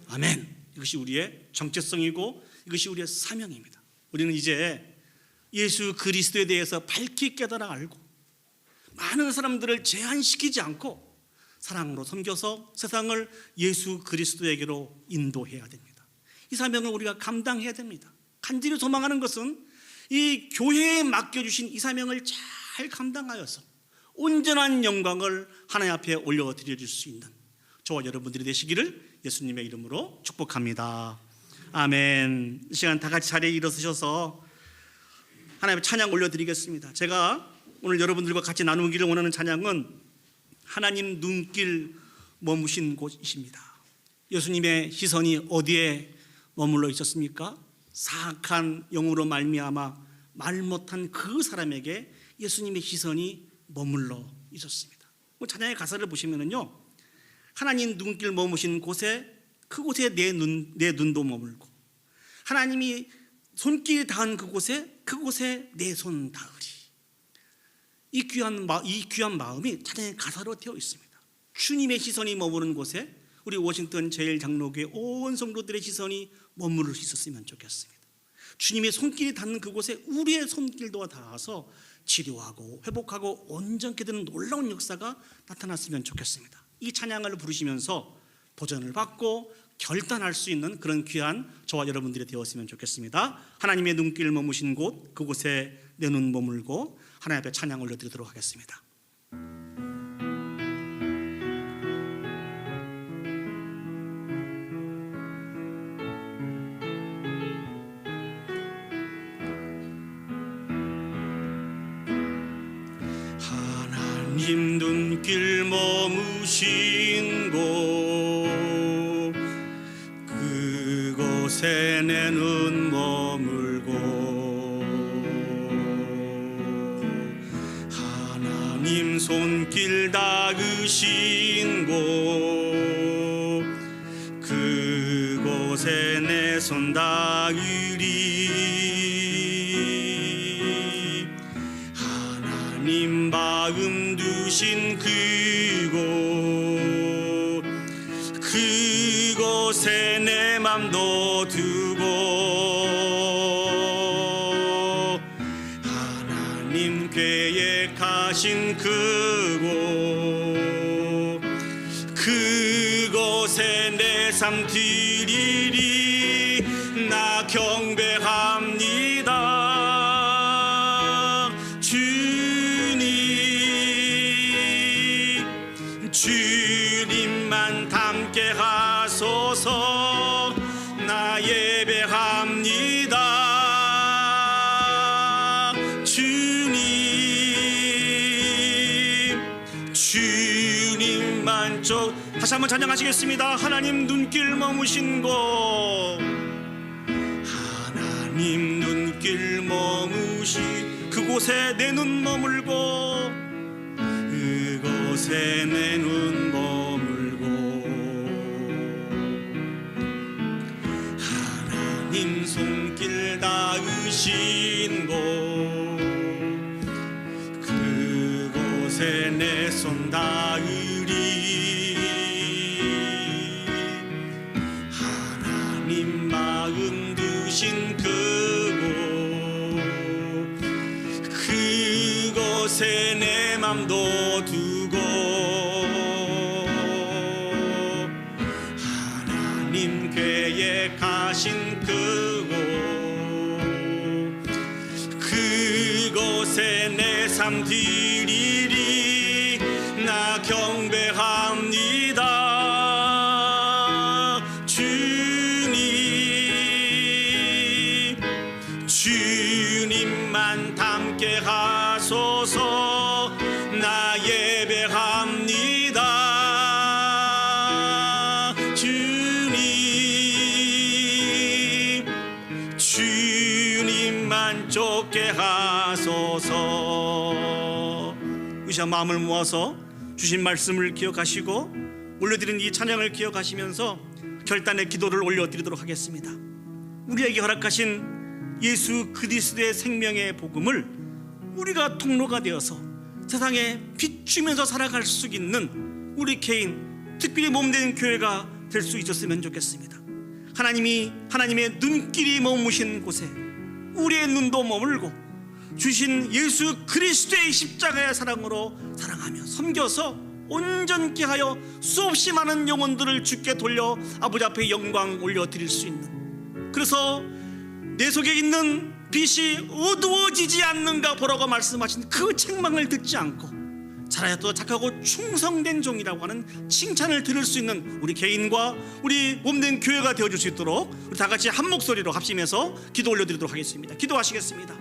C: 아멘. 이것이 우리의 정체성이고 이것이 우리의 사명입니다. 우리는 이제 예수 그리스도에 대해서 밝히 깨달아 알고 많은 사람들을 제한시키지 않고 사랑으로 섬겨서 세상을 예수 그리스도에게로 인도해야 됩니다. 이 사명을 우리가 감당해야 됩니다. 간절히 소망하는 것은 이 교회에 맡겨주신 이 사명을 잘 감당하여서 온전한 영광을 하나님 앞에 올려드릴 수 있는 저와 여러분들이 되시기를 예수님의 이름으로 축복합니다. 아멘. 이 시간 다 같이 자리에 일어서셔서 하나님의 찬양 올려드리겠습니다. 제가 오늘 여러분들과 같이 나누기를 원하는 찬양은 하나님 눈길 머무신 곳이십니다. 예수님의 시선이 어디에 머물러 있었습니까? 사악한 영으로 말미암아 말 못한 그 사람에게 예수님의 시선이 머물러 있었습니다. 찬양의 가사를 보시면은요, 하나님 눈길 머무신 곳에 그곳에 내 눈도 머물고 하나님이 손길이 닿은 그곳에 내 손 닿으리. 이 귀한 마음이 찬양의 가사로 되어 있습니다. 주님의 시선이 머무는 곳에 우리 워싱턴 제일장로교회 온 성도들의 시선이 머무를 수 있었으면 좋겠습니다. 주님의 손길이 닿는 그곳에 우리의 손길도 닿아서 치료하고 회복하고 온전케 되는 놀라운 역사가 나타났으면 좋겠습니다. 이 찬양을 부르시면서 도전을 받고 결단할 수 있는 그런 귀한 저와 여러분들이 되었으면 좋겠습니다. 하나님의 눈길 머무신 곳, 그곳에 내 눈 머물고 하나님 앞에 찬양 올려드리도록 하겠습니다. 하나님 눈길 머무신 곳, 그곳에 내 눈 머물고 하나님 손길 닿으신 곳, 그곳에 내 손 닿으리. 하나님 마음 두신 그곳, 그곳에 내 맘도 두고 하나님 계획하신 그곳에 내 삶 드리리. 나 경배합니다. 주님만 닮게 하소서. 나 예배합니다. 주님만 다시 한번 찬양하시겠습니다. 하나님 눈길 머무신 곳, 하나님 눈길 머무신 그곳에 내 눈 머물고, 그곳에 내 눈 머물고 하나님 손길 닿으신 곳, 그곳에 내 손 닿으리. 하나님 마음 두신 그곳에 내 맘도 두고 하나님 계획하신 그곳, 예배함 드리리 나 경배합니다. 주님만 담게 하소서. 나 예배합니다. 주님만 쫓게 하소서. 이 시간 마음을 모아서 주신 말씀을 기억하시고 올려드린 이 찬양을 기억하시면서 결단의 기도를 올려드리도록 하겠습니다. 우리에게 허락하신 예수 그리스도의 생명의 복음을 우리가 통로가 되어서 세상에 비추면서 살아갈 수 있는 우리 개인, 특별히 몸된 교회가 될 수 있었으면 좋겠습니다. 하나님의 눈길이 머무신 곳에 우리의 눈도 머물고 주신 예수 그리스도의 십자가의 사랑으로 사랑하며 섬겨서 온전케 하여 수없이 많은 영혼들을 주께 돌려 아버지 앞에 영광 올려드릴 수 있는, 그래서 내 속에 있는 빛이 어두워지지 않는가 보라고 말씀하신 그 책망을 듣지 않고 잘하였다 착하고 충성된 종이라고 하는 칭찬을 들을 수 있는 우리 개인과 우리 몸된 교회가 되어줄 수 있도록 우리 다 같이 한 목소리로 합심해서 기도 올려드리도록 하겠습니다. 기도하시겠습니다.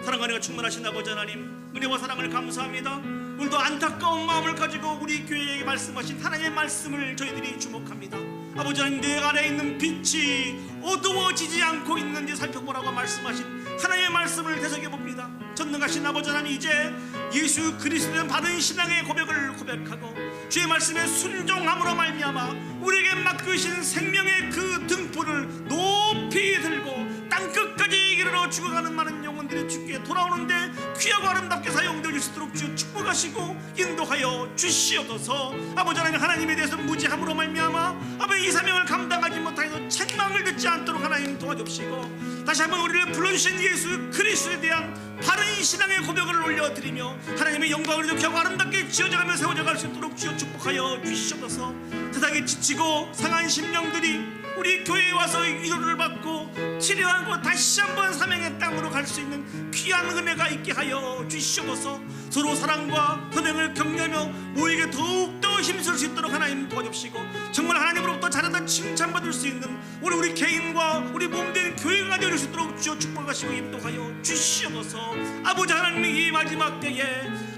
C: 사랑과 은혜가 충만하신 아버지 하나님, 은혜와 사랑을 감사합니다. 오늘도 안타까운 마음을 가지고 우리 교회에게 말씀하신 하나님의 말씀을 저희들이 주목합니다. 아버지 하나님, 내 안에 있는 빛이 어두워지지 않고 있는지 살펴보라고 말씀하신 하나님의 말씀을 되새겨봅니다. 전능하신 아버지 하나님, 이제 예수 그리스도는 바른 신앙의 고백을 고백하고 주의 말씀에 순종함으로 말미암아 우리에게 맡기신 생명의 그 등불을 높이 들고 땅끝까지 이르러 죽어가는 많은 영혼들이 주께 돌아오는데 귀하고 아름답게 사용되어 줄 수 있도록 주여 축복하시고 인도하여 주시옵소서. 아버지 하나님, 하나님에 대해서 무지함으로 말미암아 아버지 이 사명을 감당하지 못하여 책망을 듣지 않도록 하나님 도와주시고, 다시 한번 우리를 불러주신 예수 그리스도에 대한 바른 신앙의 고백을 올려드리며 하나님의 영광을 이룩하고 아름답게 지어져가며 세워져갈 수 있도록 주여 축복하여 주시옵소서. 세상에 지치고 상한 심령들이 우리 교회에 와서 위로를 받고 치료하고 다시 한번 사명의 땅으로 갈 수 있는 귀한 은혜가 있게 하여 주시옵소서. 서로 사랑과 선행을 격려하며 모이게 더욱더 힘쓸 수 있도록 하나님 도와주시고, 정말 하나님으로부터 잘하다 칭찬받을 수 있는 우리 개인과 우리 몸된 교회가 되어줄 수 있도록 주여 축복하시고 인도하여 주시옵소서. 아버지 하나님, 이 마지막 때에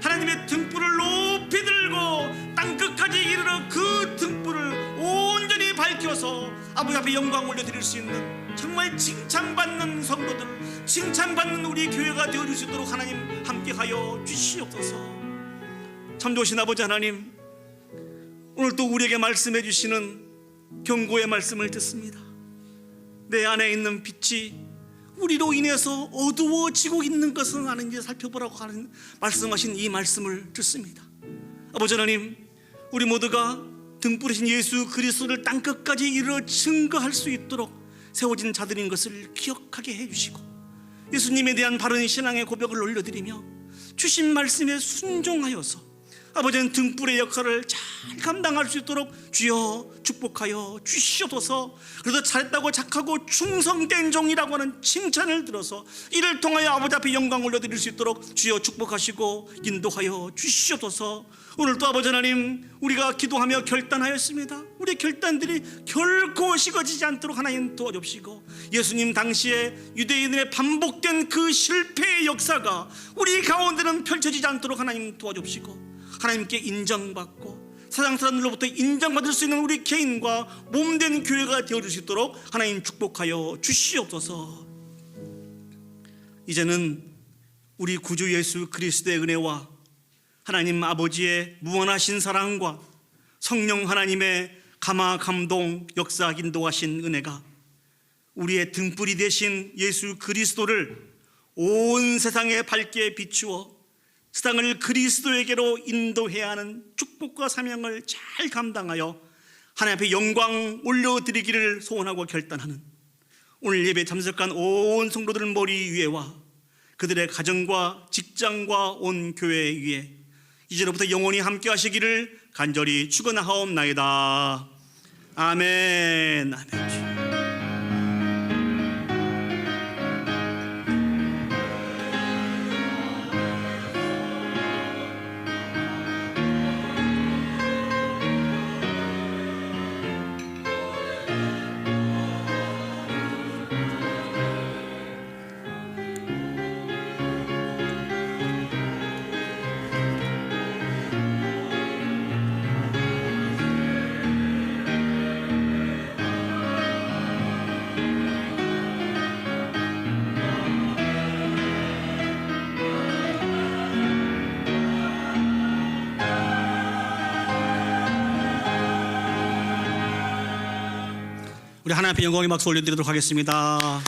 C: 하나님의 등불을 높이 들고 땅끝까지 이르러 그 등불을 온전히 밝혀서 아버지 앞에 영광 올려드릴 수 있는 정말 칭찬받는 성도들, 칭찬받는 우리 교회가 되어줄 수 있도록 하나님 함께하여 주시옵소서. 참 좋으신 아버지 하나님, 오늘 또 우리에게 말씀해 주시는 경고의 말씀을 듣습니다. 내 안에 있는 빛이 우리로 인해서 어두워지고 있는 것은 아닌지 살펴보라고 하는 말씀하신 이 말씀을 듣습니다. 아버지 하나님, 우리 모두가 등불이신 예수 그리스도를 땅끝까지 이르러 증거할 수 있도록 세워진 자들인 것을 기억하게 해주시고, 예수님에 대한 바른 신앙의 고백을 올려드리며 주신 말씀에 순종하여서 아버지는 등불의 역할을 잘 감당할 수 있도록 주여 축복하여 주시옵소서. 그래서 잘했다고 착하고 충성된 종이라고 하는 칭찬을 들어서 이를 통하여 아버지 앞에 영광 올려드릴 수 있도록 주여 축복하시고 인도하여 주시옵소서. 오늘도 아버지 하나님, 우리가 기도하며 결단하였습니다. 우리 결단들이 결코 식어지지 않도록 하나님 도와주시고, 예수님 당시에 유대인들의 반복된 그 실패의 역사가 우리 가운데는 펼쳐지지 않도록 하나님 도와주시고, 하나님께 인정받고 세상 사람들로부터 인정받을 수 있는 우리 개인과 몸된 교회가 되어줄 수 있도록 하나님 축복하여 주시옵소서. 이제는 우리 구주 예수 그리스도의 은혜와 하나님 아버지의 무한하신 사랑과 성령 하나님의 감화 감동 역사 인도하신 은혜가 우리의 등불이 되신 예수 그리스도를 온 세상에 밝게 비추어 세상을 그리스도에게로 인도해야 하는 축복과 사명을 잘 감당하여 하나님 앞에 영광 올려드리기를 소원하고 결단하는 오늘 예배 참석한 온 성도들 머리 위에와 그들의 가정과 직장과 온 교회 위에 이제로부터 영원히 함께 하시기를 간절히 축원하옵나이다. 아멘. 아멘. 우리 하나님 앞에 영광의 박수 올려드리도록 하겠습니다.